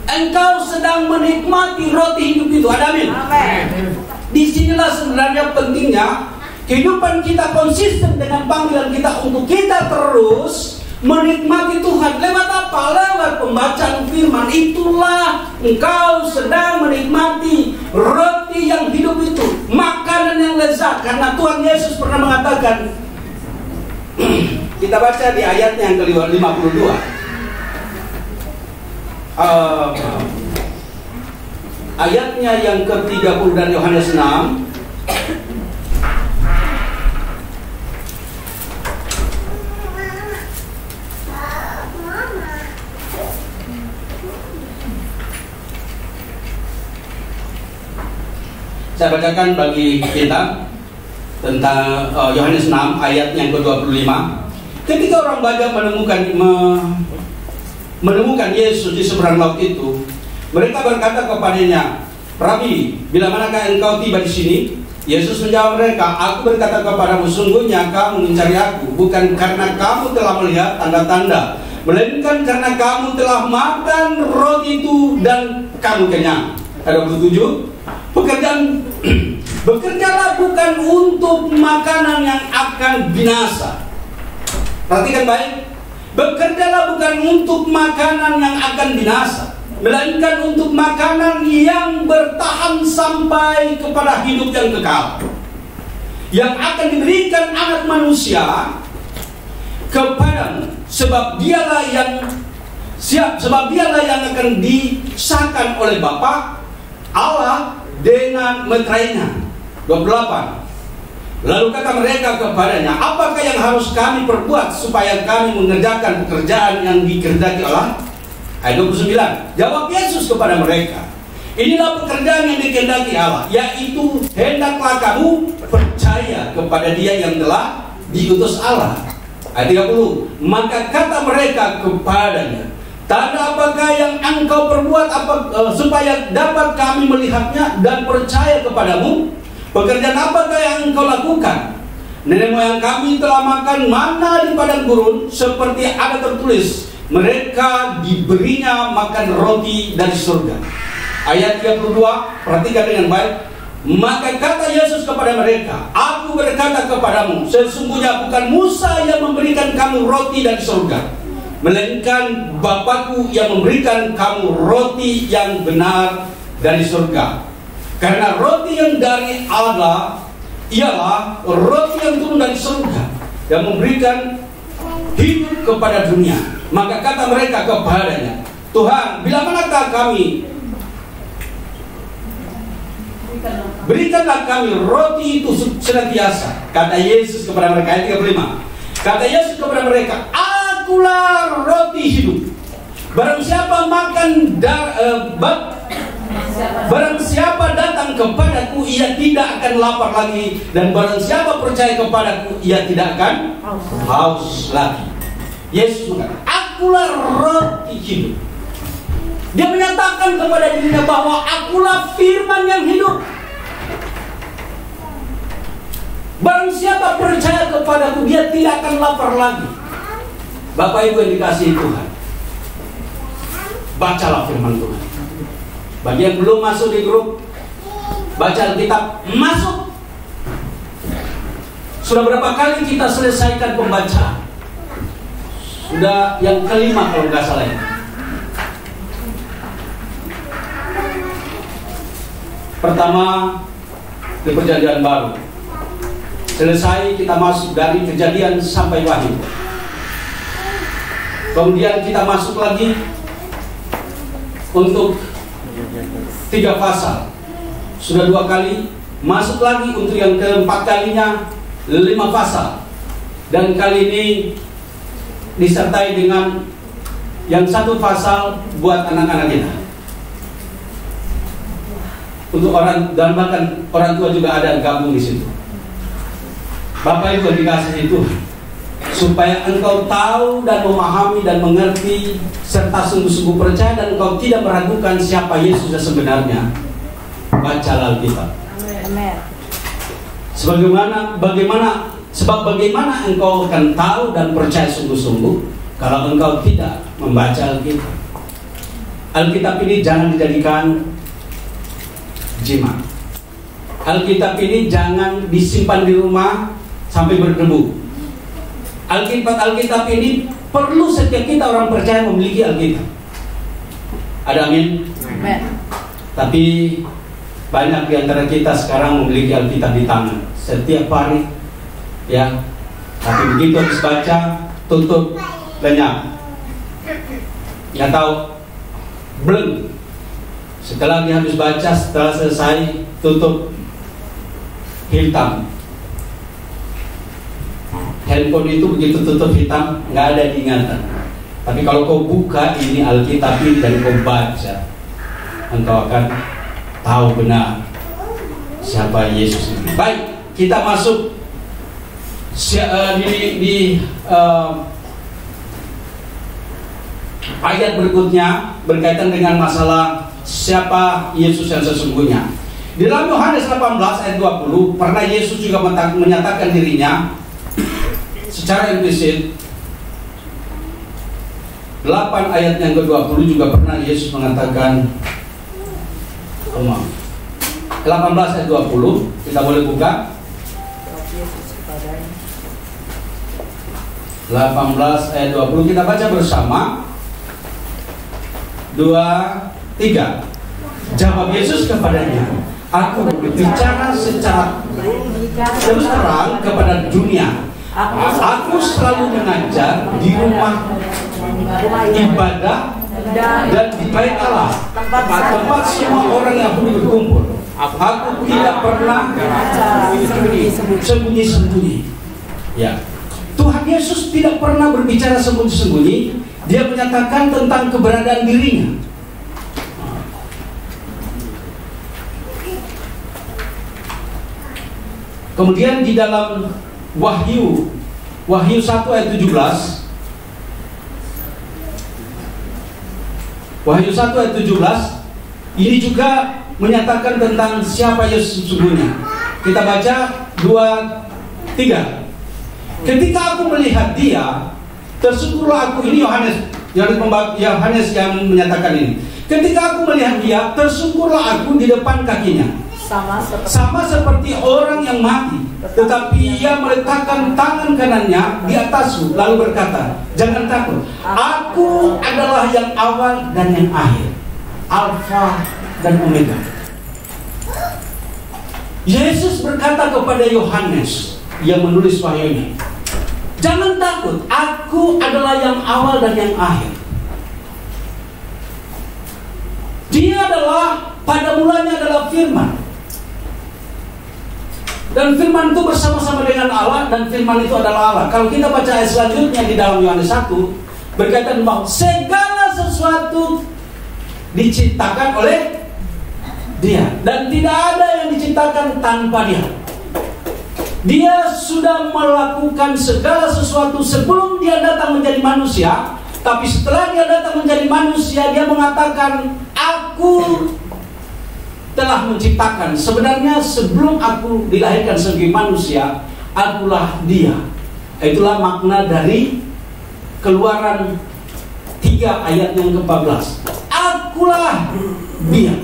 engkau sedang menikmati roti hidup itu. Amin. Disinilah sebenarnya pentingnya kehidupan kita konsisten dengan panggilan kita untuk kita terus menikmati Tuhan. Lewat apa? Lewat pembacaan firman. Itulah engkau sedang menikmati roti yang hidup itu, makanan yang lezat. Karena Tuhan Yesus pernah mengatakan, kita baca di ayatnya yang ke-52, ayatnya yang ke-30 dan Yohanes 6. Saya bacakan bagi kita tentang Yohanes 6 ayat yang ke-25. Ketika orang banyak menemukan Yesus di seberang laut itu, mereka berkata kepadanya, "Rabi, bila manakah engkau tiba di sini?" Yesus menjawab mereka, "Aku berkata kepadamu, sungguhnya kamu mencari aku, bukan karena kamu telah melihat tanda-tanda, melainkan karena kamu telah makan roti itu dan kamu kenyang." Ayat 27, bekerjalah bukan untuk makanan yang akan binasa. Perhatikan baik. Bekerjalah bukan untuk makanan yang akan binasa, melainkan untuk makanan yang bertahan sampai kepada hidup yang kekal, yang akan diberikan Anak Manusia kepadamu. Sebab dialah yang akan disahkan oleh Bapa Allah dengan meterainya. 28. Lalu kata mereka kepadanya, "Apakah yang harus kami perbuat supaya kami mengerjakan pekerjaan yang dikehendaki Allah?" Ayat 29. Jawab Yesus kepada mereka, "Inilah pekerjaan yang dikehendaki Allah, yaitu hendaklah kamu percaya kepada Dia yang telah diutus Allah." Ayat 30. Maka kata mereka kepadanya, "Tanda apakah yang engkau perbuat supaya dapat kami melihatnya dan percaya kepadamu? Pekerjaan apakah yang engkau lakukan? Nenek moyang kami telah makan mana di padang gurun, seperti ada tertulis, mereka diberinya makan roti dari surga." Ayat 32, perhatikan dengan baik. Maka kata Yesus kepada mereka, "Aku berkata kepadamu, sesungguhnya bukan Musa yang memberikan kamu roti dari surga, melainkan Bapakku yang memberikan kamu roti yang benar dari surga. Karena roti yang dari Allah ialah roti yang turun dari surga, yang memberikan hidup kepada dunia." Maka kata mereka kepadanya, "Tuhan, bila manakah kami? Berikanlah kami roti itu senantiasa." Kata Yesus kepada mereka, ayat 35. Kata Yesus kepada mereka, "Akulah roti hidup. Barang siapa barang siapa datang kepadaku, ia tidak akan lapar lagi, dan barang siapa percaya kepadaku, ia tidak akan haus lagi." Yesus mengatakan, "Akulah roti hidup." Dia menyatakan kepada dirinya bahwa akulah firman yang hidup. Barang siapa percaya kepadaku, dia tidak akan lapar lagi. Bapak Ibu yang dikasihi Tuhan, bacalah firman Tuhan. Bagi yang belum masuk di grup baca Alkitab, masuk. Sudah berapa kali kita selesaikan pembacaan? Sudah yang kelima kalau nggak salah ya. Pertama di Perjanjian Baru. Selesai kita masuk dari Kejadian sampai Wahyu. Kemudian kita masuk lagi untuk 3 pasal. Sudah 2 kali. Masuk lagi untuk yang keempat kalinya 5 pasal. Dan kali ini disertai dengan yang 1 pasal buat anak-anak kita. untuk orang, dan bahkan orang tua juga ada gabung di situ. Bapak Ibu dikasih itu supaya engkau tahu dan memahami dan mengerti serta sungguh-sungguh percaya dan engkau tidak meragukan siapa Yesus yang sebenarnya. Baca Alkitab. Amin. Sebab bagaimana engkau akan tahu dan percaya sungguh-sungguh kalau engkau tidak membaca Alkitab. Alkitab ini jangan dijadikan jimat. Alkitab ini jangan disimpan di rumah sampai berdebu. Alkitab ini perlu setiap kita orang percaya memiliki Alkitab. Ada amin? Amin. Tapi banyak di antara kita sekarang memiliki Alkitab di tangan setiap hari, ya. Tapi begitu habis baca, tutup, lenyap. Nggak tahu, belum. Setelah dia habis baca, setelah selesai, tutup, hitam. Handphone itu begitu tutup hitam, nggak ada diingatan. Tapi kalau kau buka ini Alkitab ini dan kau baca, engkau akan tahu benar siapa Yesus ini. Baik, kita masuk di ayat berikutnya berkaitan dengan masalah siapa Yesus yang sesungguhnya. Di dalam Yohanes 18 ayat 20, pernah Yesus juga menyatakan dirinya secara implisit. 8 ayat yang ke-20 juga pernah Yesus mengatakan 18 ayat 20, kita boleh buka. 18 ayat 20 kita baca bersama. 2, 3. Jawab Yesus kepadanya, aku berbicara secara terus terang kepada dunia. Aku selalu mengajar di rumah ibadah dan di bait Allah, tempat semua orang Yahudi berkumpul. Aku tidak pernah sembunyi-sembunyi. Ya, Tuhan Yesus tidak pernah berbicara sembunyi-sembunyi. Dia menyatakan tentang keberadaan dirinya. Kemudian di dalam Wahyu 1 ayat 17, Wahyu 1 ayat 17 ini juga menyatakan tentang siapa Yesus sesungguhnya. Kita baca 2, 3. Ketika aku melihat dia, tersyukurlah aku. Ini Yohanes yang menyatakan ini. Ketika aku melihat dia, tersyukurlah aku di depan kakinya. Sama seperti orang yang mati, tetapi ia meletakkan tangan kanannya di atasku, lalu berkata, jangan takut, aku adalah yang awal dan yang akhir, Alfa dan Omega. Yesus berkata kepada Yohanes yang menulis wahyu ini, jangan takut, aku adalah yang awal dan yang akhir. Dia adalah, pada mulanya adalah firman. Dan firman itu bersama-sama dengan Allah, dan firman itu adalah Allah. Kalau kita baca ayat selanjutnya di dalam Yohanes 1, berkaitan bahwa segala sesuatu diciptakan oleh dia, dan tidak ada yang diciptakan tanpa dia. Dia sudah melakukan segala sesuatu sebelum dia datang menjadi manusia. Tapi setelah dia datang menjadi manusia, dia mengatakan, aku telah menciptakan. Sebenarnya sebelum aku dilahirkan sebagai manusia, akulah dia. Itulah makna dari Keluaran 3 ayat yang ke-14. Akulah dia.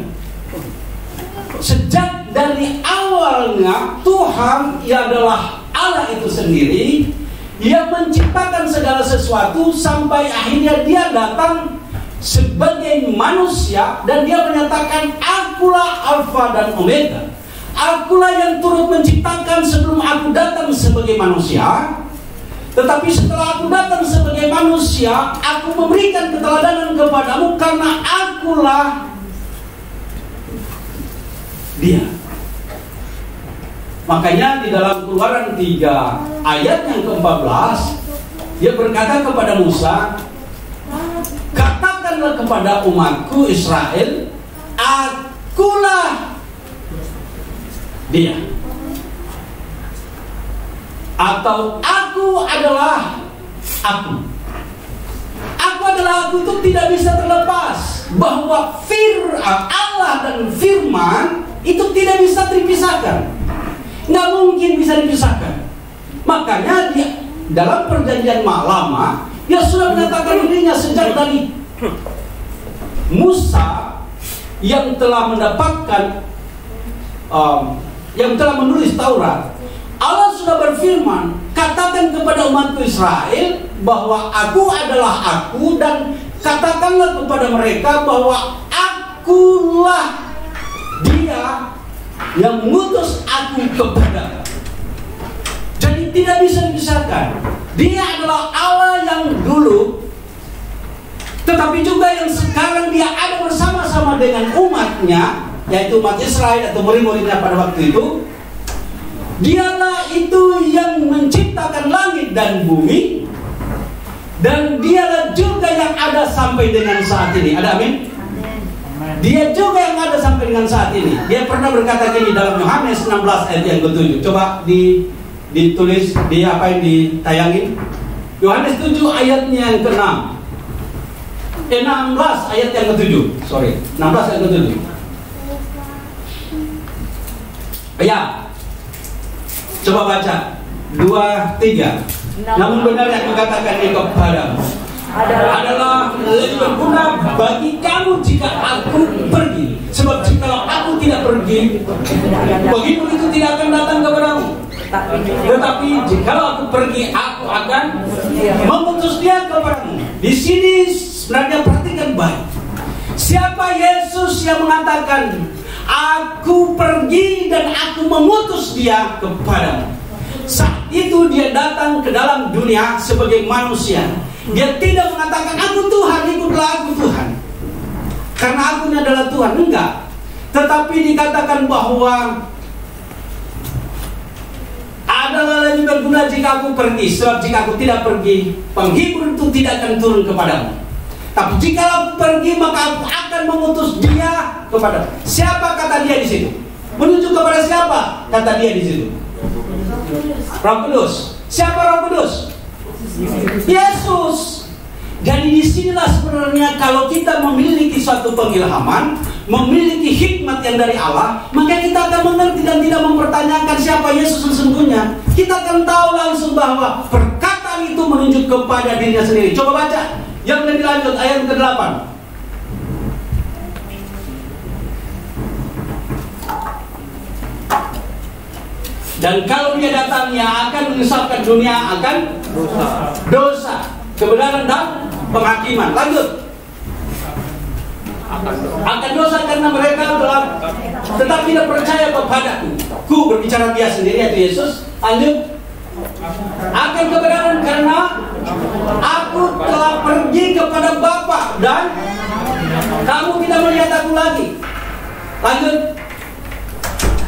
Sejak dari awalnya Tuhan, ia adalah Allah itu sendiri, ia menciptakan segala sesuatu sampai akhirnya dia datang sebagai manusia, dan dia menyatakan, akulah Alfa dan Omega. Akulah yang turut menciptakan sebelum aku datang sebagai manusia. Tetapi setelah aku datang sebagai manusia, aku memberikan keteladanan kepadamu karena akulah dia. Makanya di dalam Keluaran 3 ayat yang ke-14, dia berkata kepada Musa, katakanlah kepada umatku Israel, akulah dia. Atau aku adalah aku. Aku adalah aku itu tidak bisa terlepas, bahwa Allah dan firman itu tidak bisa dipisahkan. Nggak mungkin bisa dipisahkan. Makanya dia dalam perjanjian lama, dia sudah menyatakan dirinya sejak dari Musa yang telah mendapatkan yang telah menulis Taurat. Allah sudah berfirman, katakan kepada umatku Israel bahwa aku adalah aku, dan katakanlah kepada mereka bahwa akulah dia yang mengutus aku kepada. Jadi tidak bisa dipisahkan. Dia adalah Allah yang dulu, tetapi juga yang sekarang dia ada bersama-sama dengan umatnya, yaitu umat Israel atau murid-muridnya pada waktu itu. Dialah itu yang menciptakan langit dan bumi, dan dialah juga yang ada sampai dengan saat ini. Ada amin? Dia juga yang ada sampai dengan saat ini. Dia pernah berkata gini dalam Yohanes 16 ayat yang ke-7. Coba ditulis di apa yang ditayangin. Yohanes 7 ayatnya yang ke-6. 16 ayat yang ke-7. 16 ayat ke-7. Ya. Coba baca 2, 3. Namun benar yang mengatakan ini kepadamu adalah lebih berguna bagi kamu jika aku pergi. Sebab jika aku tidak pergi, penghidup itu tidak akan datang kepadamu. Tetapi jika aku pergi, aku akan mengutus dia kepadamu. Di sini sebenarnya perhatikan baik. Siapa Yesus yang mengatakan aku pergi dan aku mengutus dia kepadamu? Saat itu dia datang ke dalam dunia sebagai manusia. Dia tidak mengatakan aku Tuhan, ikutlah aku Tuhan, karena aku ini adalah Tuhan. Enggak. Tetapi dikatakan bahwa adalah lebih berguna jika aku pergi. Sebab jika aku tidak pergi, penghibur itu tidak akan turun kepadamu. Tapi jika aku pergi, maka aku akan mengutus dia kepada. Siapa kata dia di situ? Menuju kepada siapa? Kata dia di situ. Roh Kudus. Siapa Roh Kudus? Yesus. Jadi disinilah sebenarnya kalau kita memiliki suatu pengilhaman, memiliki hikmat yang dari Allah, maka kita akan mengerti dan tidak mempertanyakan siapa Yesus sesungguhnya. Kita akan tahu langsung bahwa perkataan itu menunjuk kepada dirinya sendiri. Coba baca yang lebih lanjut ayat ke-8. Dan kalau dia datang, yang akan menyesatkan dunia akan dosa, kebenaran dan penghakiman. Lanjut. Akan dosa karena mereka telah tetap tidak percaya kepadaku. Ku berbicara dia sendiri, yaitu Yesus. Lanjut. Akan kebenaran karena aku telah pergi kepada Bapa dan kamu tidak melihat aku lagi. Lanjut.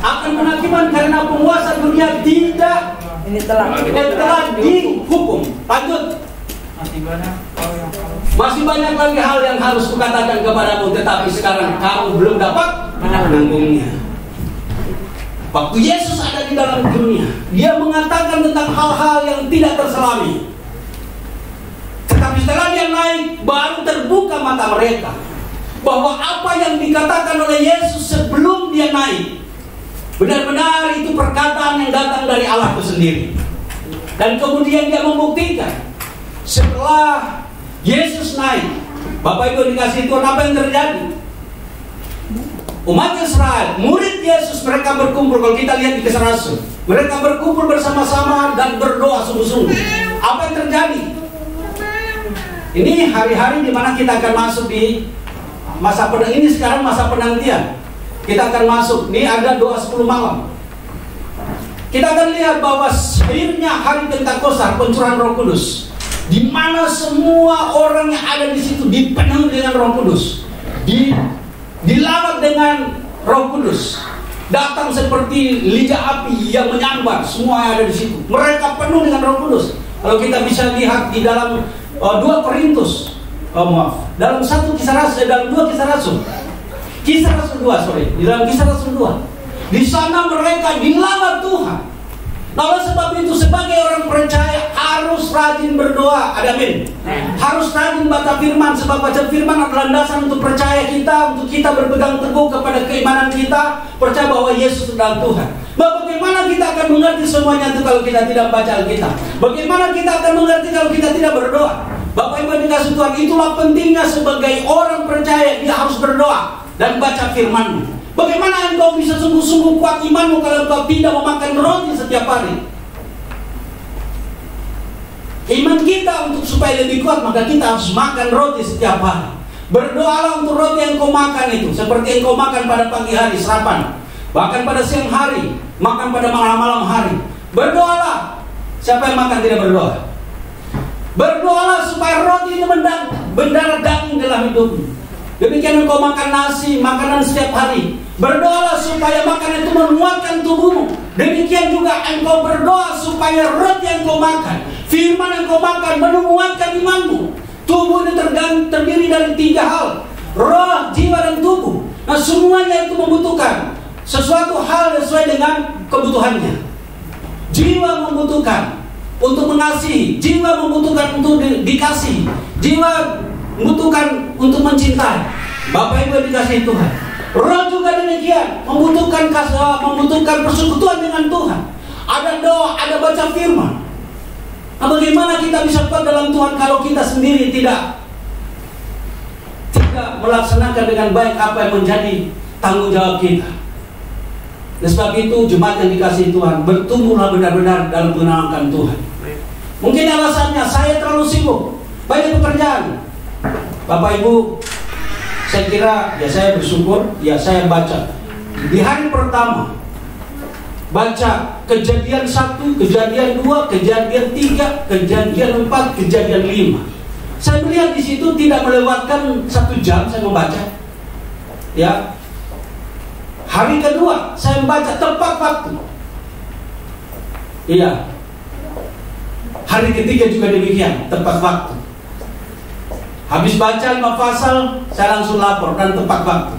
Akan penghakiman karena penguasa dunia tidak telah dihukum. Lanjut. Masih banyak lagi hal yang harus kukatakan kepadamu, tetapi sekarang kamu belum dapat menanggungnya. Waktu Yesus ada di dalam dunia, dia mengatakan tentang hal-hal yang tidak terselami. Tetapi setelah dia naik, baru terbuka mata mereka bahwa apa yang dikatakan oleh Yesus sebelum dia naik benar-benar itu perkataan yang datang dari Allah itu sendiri. Dan kemudian dia membuktikan setelah Yesus naik, Bapak Ibu dikasih Tuhan, apa yang terjadi? Umat Israel, murid Yesus, mereka berkumpul. Kalau kita lihat di Kisah Rasul, mereka berkumpul bersama-sama dan berdoa sungguh-sungguh. Apa yang terjadi? Ini hari-hari di mana kita akan masuk di masa ini sekarang masa penantian. Kita akan masuk, ini ada doa 10 malam. Kita akan lihat bahwa akhirnya hari Pentakosta, pencurahan Roh Kudus, di mana semua orang yang ada di situ dipenuhi dengan Roh Kudus, dilawat dengan Roh Kudus, datang seperti lidah api yang menyambar semua yang ada di situ. Mereka penuh dengan Roh Kudus. Kalau kita bisa lihat di dalam 2 Korintus, dalam 1 Kisah Rasul, dalam 2 Kisah Rasul. Kisah Rasul 2, di dalam Kisah Rasul 2. Di sana mereka dilawat Tuhan. Nah, oleh sebab itu sebagai orang percaya harus rajin berdoa. Amin. Harus rajin baca firman, sebab baca firman adalah landasan untuk percaya kita, untuk kita berpegang teguh kepada keimanan kita, percaya bahwa Yesus adalah Tuhan. Bagaimana kita akan mengerti semuanya itu kalau kita tidak baca Alkitab? Bagaimana kita akan mengerti kalau kita tidak berdoa? Bapak Ibu dikasih Tuhan, itulah pentingnya sebagai orang percaya, dia harus berdoa dan baca firman. Bagaimana engkau bisa sungguh-sungguh kuat imanmu kalau engkau tidak memakan roti setiap hari? Iman kita untuk supaya lebih kuat, maka kita harus makan roti setiap hari. Berdoalah untuk roti yang kau makan itu, seperti yang kau makan pada pagi hari, sarapan. Bahkan pada siang hari, makan pada malam hari. Berdoalah. Siapa yang makan tidak berdoa? Berdoalah supaya roti itu mendarat daging dalam hidupmu. Demikian engkau makan nasi, makanan setiap hari. Berdoalah supaya makanan itu menguatkan tubuhmu. Demikian juga engkau berdoa supaya roti yang kau makan, firman yang kau makan menguatkan imanmu. Tubuh ini terdiri dari 3 hal: roh, jiwa, dan tubuh. Nah, semuanya itu membutuhkan sesuatu hal sesuai dengan kebutuhannya. Jiwa membutuhkan untuk mengasihi, jiwa membutuhkan untuk dikasihi, jiwa membutuhkan untuk mencintai. Bapak Ibu dikasihi Tuhan. Roh juga demikian, membutuhkan persekutuan dengan Tuhan. Ada doa, ada baca firman. Nah, bagaimana kita bisa kuat dalam Tuhan kalau kita sendiri tidak melaksanakan dengan baik apa yang menjadi tanggung jawab kita? Oleh sebab itu, jemaat yang dikasihi Tuhan, bertumbuhlah benar-benar dalam mengenalkan Tuhan. Mungkin alasannya saya terlalu sibuk, banyak pekerjaan. Bapak Ibu, saya kira ya saya bersyukur, ya saya baca di hari pertama, baca Kejadian 1, Kejadian 2, Kejadian 3, Kejadian 4, Kejadian 5. Saya melihat di situ tidak melewatkan 1 jam saya membaca. Ya. Hari kedua saya membaca tepat waktu. Iya. Hari ketiga juga demikian, tepat waktu. Habis baca 5 pasal, saya langsung lapor dan tepat waktu.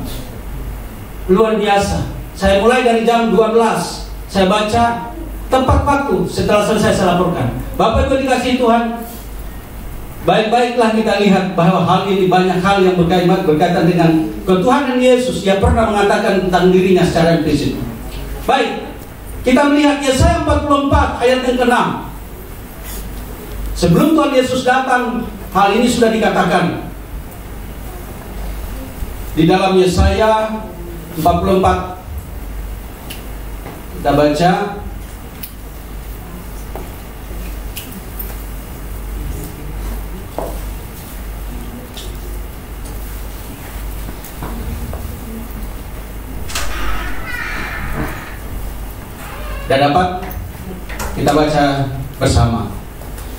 Luar biasa. Saya mulai dari jam 12, saya baca tepat waktu. Setelah selesai saya laporkan. Bapak Ibu dikasihi Tuhan, baik-baiklah kita lihat bahwa hal ini banyak hal yang berkaitan dengan ketuhanan Yesus yang pernah mengatakan tentang dirinya secara implisit. Baik, kita melihat Yesaya 44 ayat yang ke-6. Sebelum Tuhan Yesus datang, hal ini sudah dikatakan di dalam Yesaya 44. Kita baca dan dapat kita baca bersama.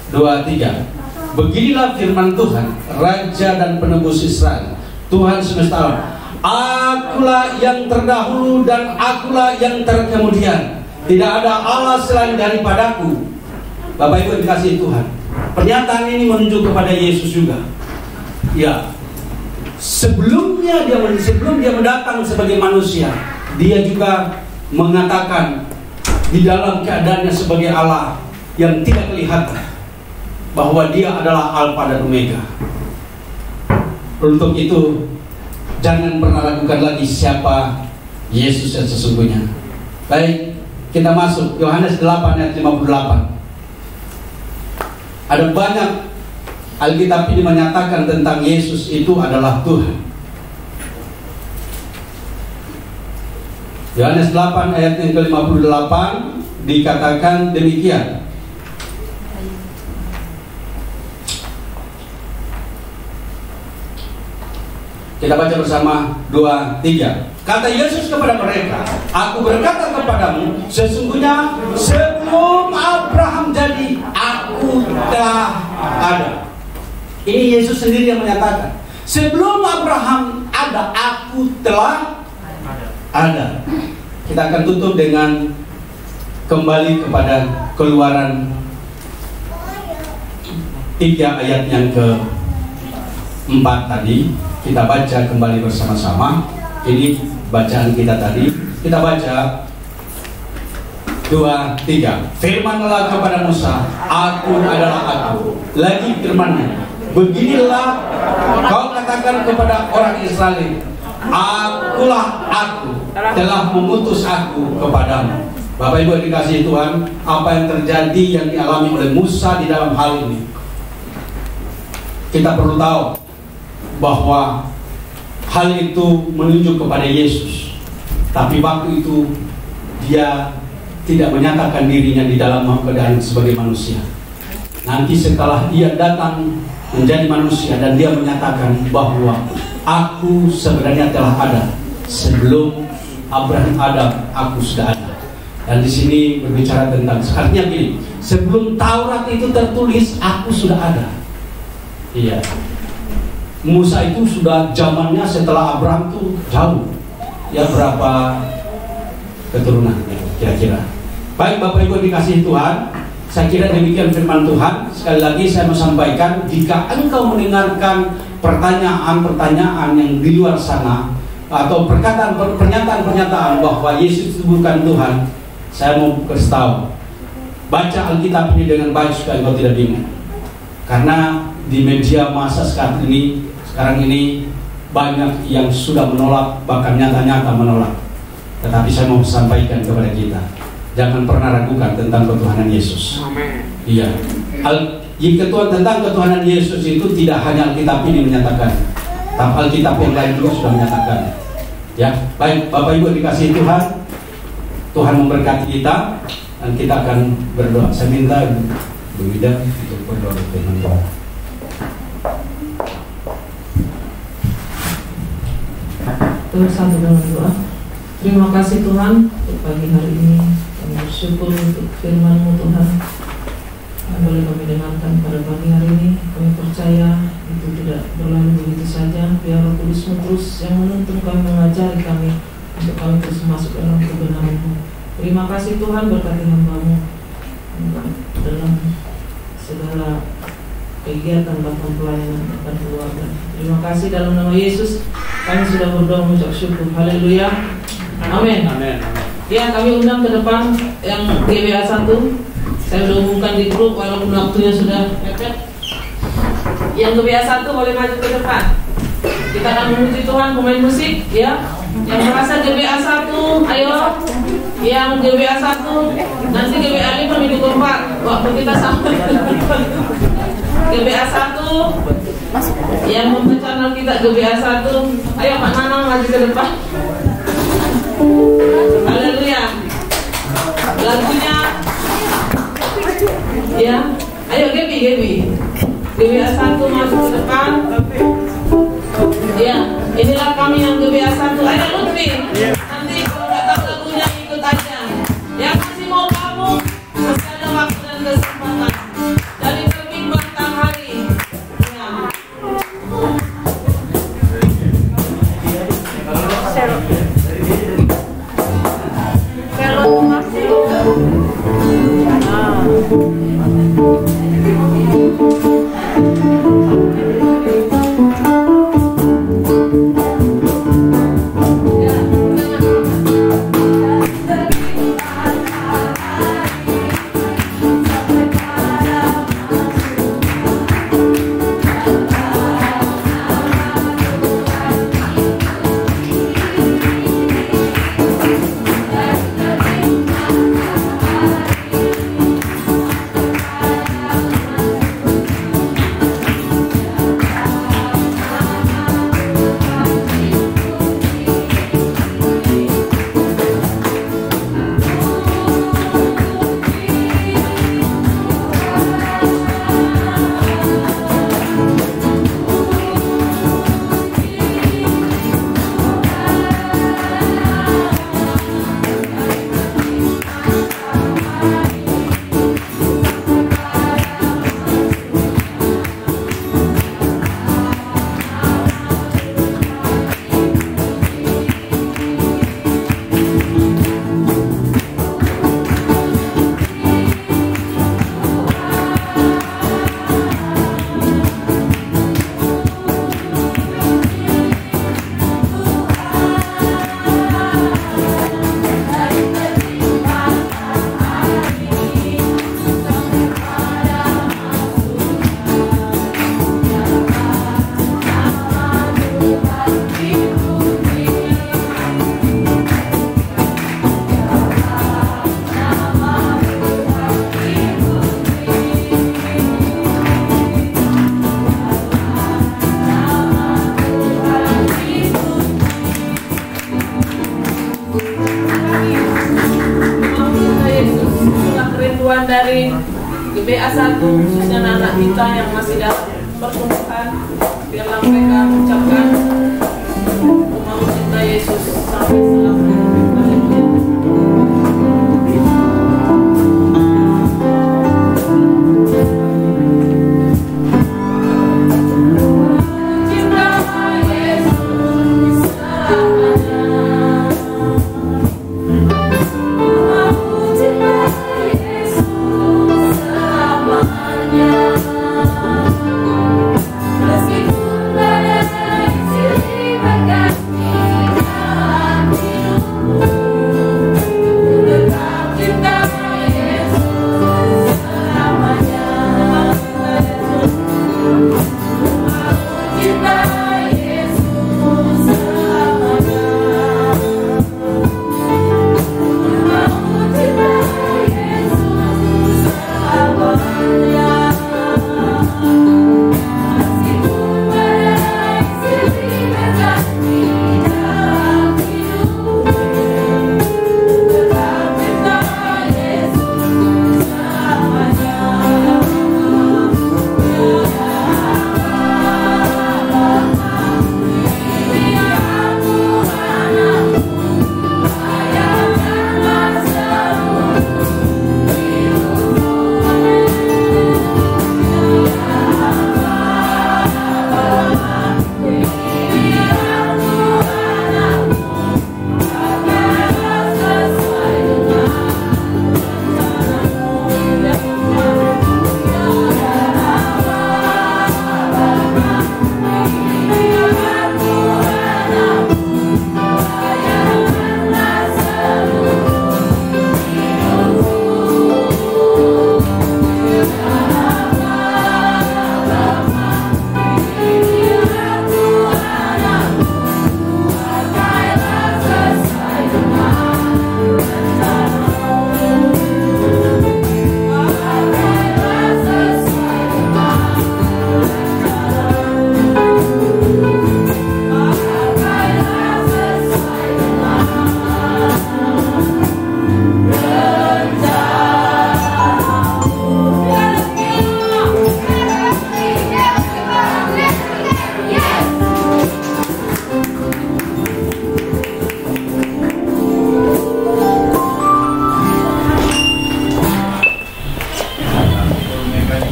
2, 3. Beginilah firman Tuhan, Raja dan Penebus Israel, Tuhan semesta alam. Akulah yang terdahulu dan akulah yang terkemudian. Tidak ada Allah selain daripadaku. Bapak Ibu dikasihi Tuhan, pernyataan ini menunjuk kepada Yesus juga. Ya, sebelum dia mendatang sebagai manusia, dia juga mengatakan di dalam keadaannya sebagai Allah yang tidak kelihatan bahwa dia adalah Alfa dan Omega. Untuk itu, jangan pernah ragukan lagi siapa Yesus yang sesungguhnya. Baik, kita masuk Yohanes 8 ayat 58. Ada banyak Alkitab ini menyatakan tentang Yesus itu adalah Tuhan. Yohanes 8 ayat yang ke-58 dikatakan demikian. Kita baca bersama 2, 3. Kata Yesus kepada mereka, aku berkata kepadamu, sesungguhnya sebelum Abraham jadi, aku telah ada. Ini Yesus sendiri yang menyatakan, sebelum Abraham ada, aku telah ada. Kita akan tutup dengan kembali kepada Keluaran 3 ayat yang ke-4 tadi. Kita baca kembali bersama-sama. Ini bacaan kita tadi. Kita baca 2-3. Firmanlah kepada Musa, Aku adalah Aku. Lagi firman-Nya, beginilah kau katakan kepada orang Israel, Akulah Aku, telah mengutus Aku kepadamu. Bapak Ibu yang dikasihi Tuhan, apa yang terjadi yang dialami oleh Musa di dalam hal ini, kita perlu tahu bahwa hal itu menunjuk kepada Yesus. Tapi waktu itu dia tidak menyatakan dirinya di dalam keadaan sebagai manusia. Nanti setelah dia datang menjadi manusia dan dia menyatakan bahwa Aku sebenarnya telah ada sebelum Abraham Adam, Aku sudah ada. Dan di sini berbicara tentang, artinya gini, sebelum Taurat itu tertulis, Aku sudah ada. Iya. Musa itu sudah zamannya setelah Abraham itu jauh. Ya berapa keturunannya kira-kira. Baik Bapak Ibu dikasihi Tuhan, saya kira demikian firman Tuhan. Sekali lagi saya mau sampaikan, jika engkau mendengarkan pertanyaan-pertanyaan yang di luar sana, atau pernyataan-pernyataan bahwa Yesus itu bukan Tuhan, saya mau kasih tahu, baca Alkitab ini dengan baik supaya engkau tidak bingung. Karena di media massa sekarang ini banyak yang sudah menolak, bahkan nyata-nyata menolak. Tetapi saya mau sampaikan kepada kita, jangan pernah ragukan tentang ketuhanan Yesus. Amin. Iya. Tentang ketuhanan Yesus itu tidak hanya Alkitab ini menyatakan, tapi Alkitab yang lain juga sudah menyatakan. Ya, baik Bapak Ibu dikasihi Tuhan, Tuhan memberkati kita dan kita akan berdoa. Saya minta Bu Ida untuk berdoa dengan Tuhan. Bersatu dengan doa. Terima kasih Tuhan untuk pagi hari ini. Kami bersyukur untuk firman-Mu Tuhan yang boleh kami dengarkan pada pagi hari ini. Kami percaya itu tidak berlalu begitu saja. Biar Roh Kudus-Mu terus yang menuntun kami, mengajari kami untuk kami terus masuk dalam kebenaran-Mu. Terima kasih Tuhan, berkati hamba-Mu dalam segala kegiatan bahkan pelayanan dan keluarga. Terima kasih dalam nama Yesus kami sudah berdoa mengucap syukur. Haleluya. Amin. Amin. Ya, kami undang ke depan yang GBA 1. Saya sudah umumkan di grup walaupun waktunya sudah mepet. Yang GBA 1 boleh maju ke depan. Kita akan memuji Tuhan, pemain musik ya. Yang merasa GBA 1, ayo. Yang GBA 1, nanti GBA 5 minggu keempat waktu kita sampai. GBA 1 yang membaca nama kita GBA 1, ayo Pak Nanang maju ke depan. Haleluya. Lagunya ya, ayo Gebi GBA 1 maju ke depan. Ya, inilah kami yang GBA 1. Ayo Lutfi, nanti kalau nggak tahu lagunya ikut aja. Yang masih mau kamu masih ada waktu dan kesempatan. Dari terbit matahari. Kalau masih BA1 khususnya anak kita yang masih dalam pertumbuhan, biarlah mereka mengucapkan mau cinta Yesus sampai selamanya.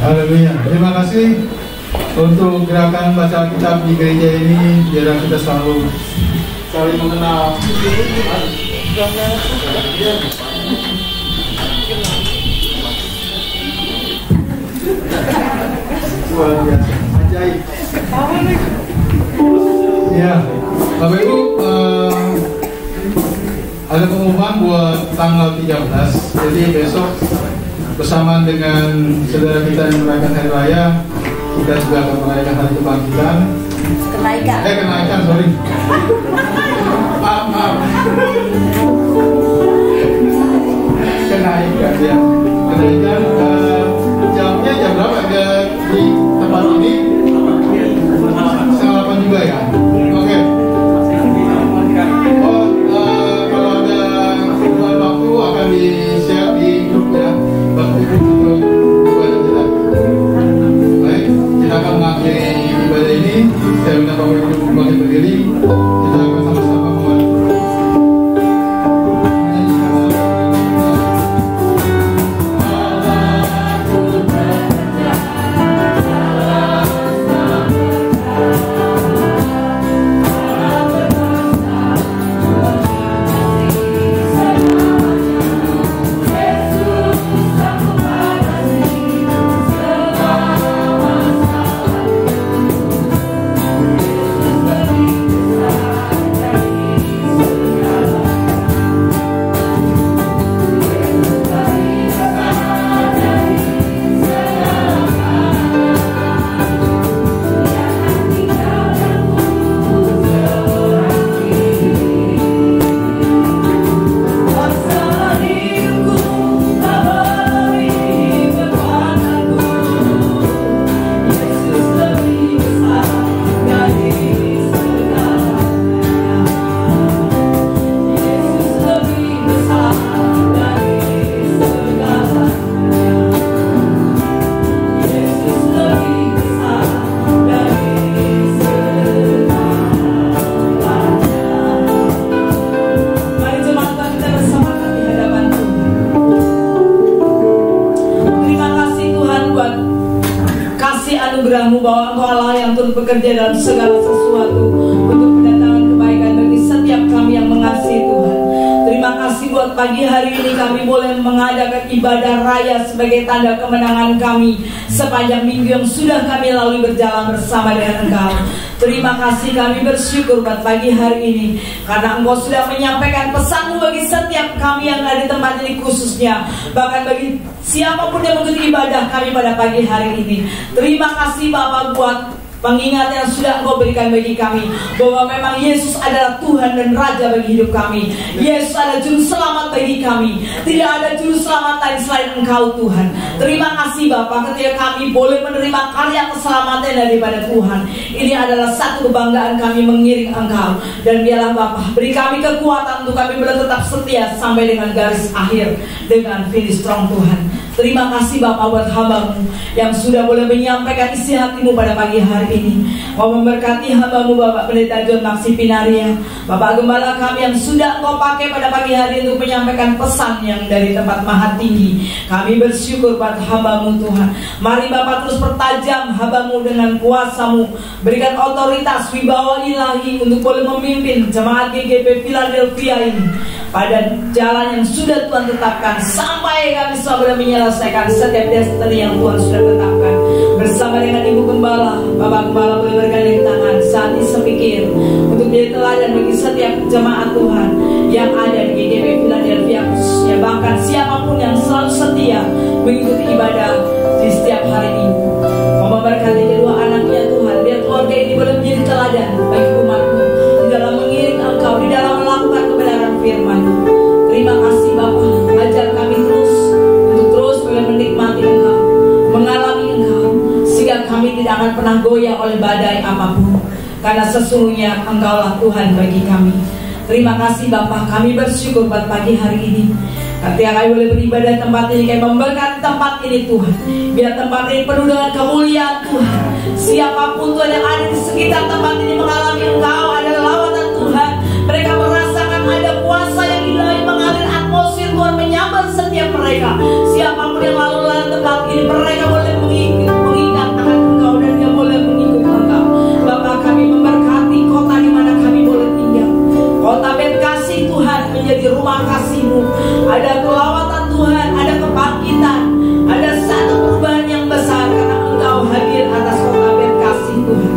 Haleluya. Terima kasih untuk gerakan baca Alkitab di gereja ini, biar kita selalu saling mengenal. Luar biasa, ajaib. Ya, Bapak Ibu, ada pengumuman buat tanggal 13. Jadi besok bersamaan dengan saudara kita yang merayakan Hari Raya, kita juga akan merayakan Hari Kebangkitan. Kenaikan, sorry. Maaf. Kenaikan, ya. Kenaikan, jamnya jam berapa di tempat ini? Setengah 8 juga ya? Oke. Kalau ada kebutuhan waktu akan di-share di grup ya. Baik, kita akan mengakhiri ibadah ini. Saya minta Bapak Ibu kembali berdiri. Kita akan sama-sama memulai. Allah ku bekerja kasih anugerah-Mu bahwa Engkau Allah yang turut bekerja dalam segala sesuatu untuk mendatangkan kebaikan bagi setiap kami yang mengasihi Tuhan. Terima kasih buat pagi hari ini kami boleh mengadakan ibadah raya sebagai tanda kemenangan kami sepanjang minggu yang sudah kami lalui berjalan bersama dengan Engkau. Terima kasih, kami bersyukur buat pagi hari ini karena Engkau sudah menyampaikan pesan-Mu bagi setiap kami yang ada di tempat ini, khususnya bahkan bagi siapapun yang mengikuti ibadah kami pada pagi hari ini. Terima kasih Bapak buat pengingat yang sudah Engkau berikan bagi kami bahwa memang Yesus adalah Tuhan dan Raja bagi hidup kami. Yesus adalah juru selamat bagi kami. Tidak ada juru selamat lain selain Engkau Tuhan. Terima kasih Bapak ketika kami boleh menerima karya keselamatan daripada Tuhan. Ini adalah satu kebanggaan kami mengiring Engkau. Dan biarlah Bapak beri kami kekuatan untuk kami boleh tetap setia sampai dengan garis akhir, dengan finish strong Tuhan. Terima kasih Bapak buat hamba-Mu yang sudah boleh menyampaikan isi hati-Mu pada pagi hari ini. Mau memberkati hamba-Mu Bapak Pendeta John Maxi Pinaria, Bapak Gembala kami yang sudah Engkau pakai pada pagi hari untuk menyampaikan pesan yang dari tempat maha tinggi. Kami bersyukur buat hamba-Mu Tuhan. Mari Bapak terus pertajam hamba-Mu dengan kuasa-Mu. Berikan otoritas wibawa ilahi untuk boleh memimpin jemaat GGP Philadelphia ini pada jalan yang sudah Tuhan tetapkan sampai kami semua boleh menyelesaikan setiap destiny yang Tuhan sudah tetapkan. Bersama dengan Ibu Gembala, Bapak Gembala boleh bergandeng tangan saat ini sepikir untuk jadi teladan bagi setiap jemaat Tuhan yang ada di GGP Philadelphia khususnya, bahkan siapapun yang selalu setia mengikuti ibadah di setiap hari Minggu. Memberkati kedua anaknya Tuhan, biar keluarga ini boleh menjadi teladan bagi umat-Mu di dalam mengiring Engkau, di dalam melakukan kebenaran firman-Mu. Terima kasih Bapak, ajar kami terus untuk terus boleh menikmati Engkau, mengalami Engkau, sehingga kami tidak akan pernah goyah oleh badai apapun, karena sesungguhnya Engkaulah Tuhan bagi kami. Terima kasih Bapak, kami bersyukur buat pagi hari ini. Ketika kami boleh beribadah di tempat ini, kami memberkati tempat ini Tuhan. Biar tempat ini penuh dengan kemuliaan Tuhan. Siapapun Tuhan yang ada di sekitar tempat ini mengalami Engkau, ada lawatan Tuhan. Mereka merasakan ada kuasa yang ilahi mengalir atmosfer Tuhan menyambar setiap mereka. Siapapun yang lalu lalang tempat ini, mereka boleh mengingat akan Engkau dan dia boleh mengikut Engkau. Bapak, kami memberkati kota di mana kami boleh tinggal. Kota Bekasi Tuhan menjadi rumah kasih-Mu. Ada kelawatan Tuhan, ada kebangkitan, ada satu perubahan yang besar karena Engkau hadir atas kota Bekasi Tuhan.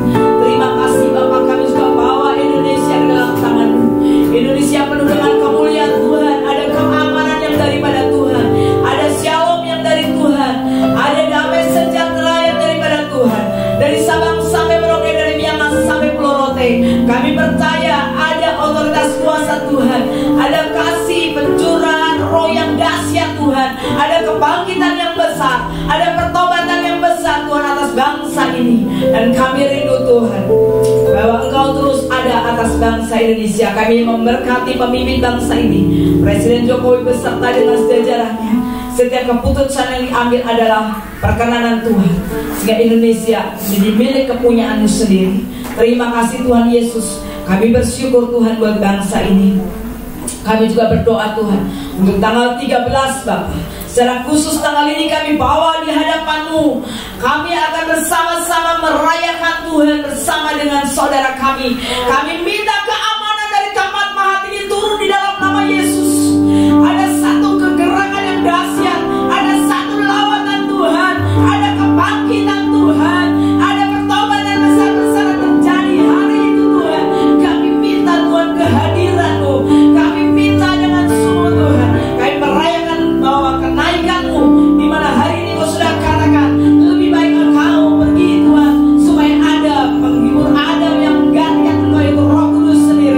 Terima kasih Bapak, kami juga bawa Indonesia ke dalam tangan-Mu. Indonesia penuh dengan kemuliaan Tuhan, ada keamanan yang daripada Tuhan, ada shalom yang dari Tuhan, ada damai sejahtera yang daripada Tuhan. Dari Sabang sampai Merauke, dari Miangas sampai Pulau Rote, kami percaya ada otoritas kuasa Tuhan, ada kasih pencurahan roh yang dahsyat Tuhan, ada kebangkitan yang besar, ada pertobatan yang besar Tuhan atas bangsa ini. Dan kami rindu Tuhan bahwa Engkau terus ada atas bangsa Indonesia. Kami memberkati pemimpin bangsa ini, Presiden Jokowi beserta dengan jajarannya. Setiap keputusan yang diambil adalah perkenanan Tuhan, sehingga Indonesia menjadi milik kepunyaan-Mu sendiri. Terima kasih Tuhan Yesus. Kami bersyukur Tuhan buat bangsa ini. Kami juga berdoa Tuhan untuk tanggal 13 Bapak, secara khusus tanggal ini kami bawa di hadapan-Mu. Kami akan bersama-sama merayakan Tuhan bersama dengan saudara kami. Kami minta keamanan dari tempat maha tinggi turun di dalam nama Yesus. Ada satu kegerakan yang dahsyat, ada satu lawatan Tuhan, ada kebangkitan Tuhan, ada pertobatan besar-besar yang terjadi hari itu Tuhan. Kami minta Tuhan kehadiran-Mu. Kami minta dengan sungguh Tuhan, kami merayakan bahwa kenaikan-Mu, di mana hari ini Kau sudah katakan lebih baik Engkau pergi Tuhan, supaya ada penghibur Adam yang menggantikan Engkau, yaitu Roh Kudus sendiri.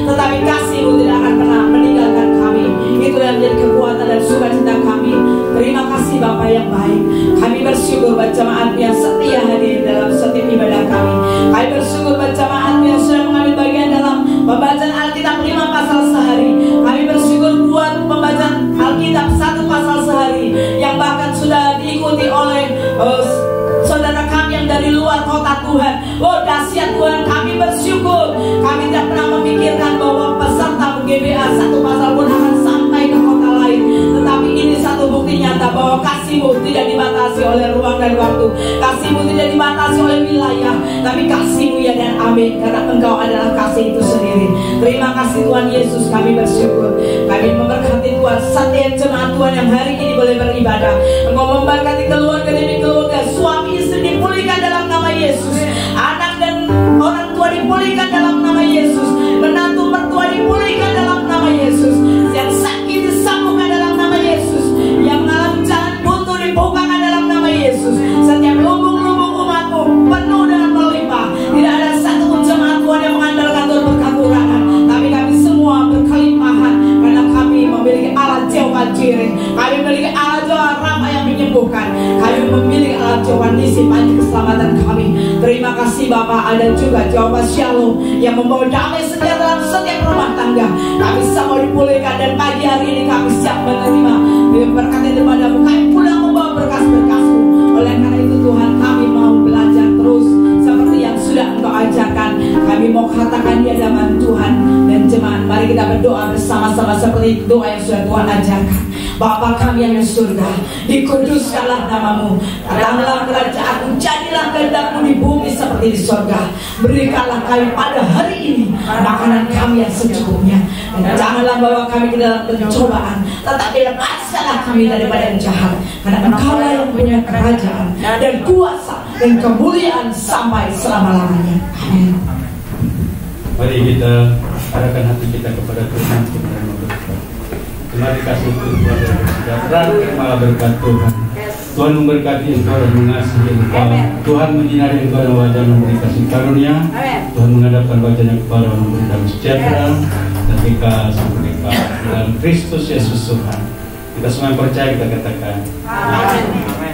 tetapi kasih-Mu tidak akan pernah meninggalkan kami. Itu yang menjadi kekuatan dan sukacita kami. Terima kasih Bapa yang baik. Kami bersyukur buat jemaat yang setia hadir dalam setiap ibadah kami. Kami bersyukur buat jemaat yang sudah mengambil bagian dalam pembacaan Alkitab 5 pasal sehari. Kami bersyukur buat pembacaan Alkitab 1 pasal sehari yang bahkan sudah diikuti oleh saudara kami yang dari luar kota Tuhan. Oh dahsyat Tuhan, kami bersyukur. Kami tidak pernah memikirkan bahwa peserta GBA 1 pasal pun akan sampai ke kota lain. Tetapi ini satu bukti nyata bahwa kasih-Mu tidak dibatasi oleh ruang dan waktu. Kasih-Mu tidak dibatasi oleh wilayah. Tapi kasih-Mu ya dan amin, karena Engkau adalah kasih itu sendiri. Terima kasih Tuhan Yesus, kami bersyukur. Kami memberkati Tuhan setiap jemaat Tuhan yang hari ini boleh beribadah. Engkau memberkati keluarga demi keluarga, suami istri dipulihkan dalam nama Yesus, anak dan orang tua dipulihkan dalam nama Yesus, menantu mertua dipulihkan dalam nama Yesus, yang sakit disembuhkan dalam nama Yesus, yang mengalami jalan buntu dibukakan dalam nama Yesus. Setiap lubung-lubung umat-Mu penuh dengan melimpah. Tidak ada satu pun jemaat Tuhan yang mengandalkan Tuhan berkekurangan, tapi kami semua berkelimpahan karena kami memiliki Allah Jehovah Jireh. Kami memiliki Allah Jehovah Rafa yang menyembuhkan. Kami memiliki Allah Jehovah Nisi, panji keselamatan kami. Terima kasih Bapa. Ada juga Jehovah Shalom yang membawa damai setia dalam setiap rumah tangga. Kami semua dipulihkan dan pagi hari ini kami siap menerima berkat daripada-Mu. Kami pulang membawa berkas-berkas-Mu. Oleh karena itu Tuhan, kami mau belajar terus seperti yang sudah Engkau ajarkan. Kami mau katakan di hadapan Tuhan dan jemaat. Mari kita berdoa bersama-sama seperti doa yang sudah Tuhan ajarkan. Bapa kami yang di surga, dikuduskanlah nama-Mu. Datanglah kerajaan-Mu, jadilah kehendak-Mu di bumi seperti di surga. Berikanlah kami pada hari ini makanan kami yang secukupnya. Dan janganlah bawa kami ke dalam pencobaan, tetapi lepaskanlah kami daripada yang jahat. Karena Engkau-lah yang punya kerajaan dan kuasa dan kemuliaan sampai selama-lamanya. Amin. Mari kita arahkan hati kita kepada Tuhan untuk menerima berkat. Mari kasih Tuhan dan sejahtera, malah berkat Tuhan. Tuhan memberkati engkau dan mengasihi engkau. Tuhan menyinari engkau dengan wajah memberi kasih karunia. Tuhan menghadapkan wajahnya kepada memberi damai sejahtera ketika sampai dalam Kristus Yesus Tuhan. Kita semua yang percaya kita katakan. Amin.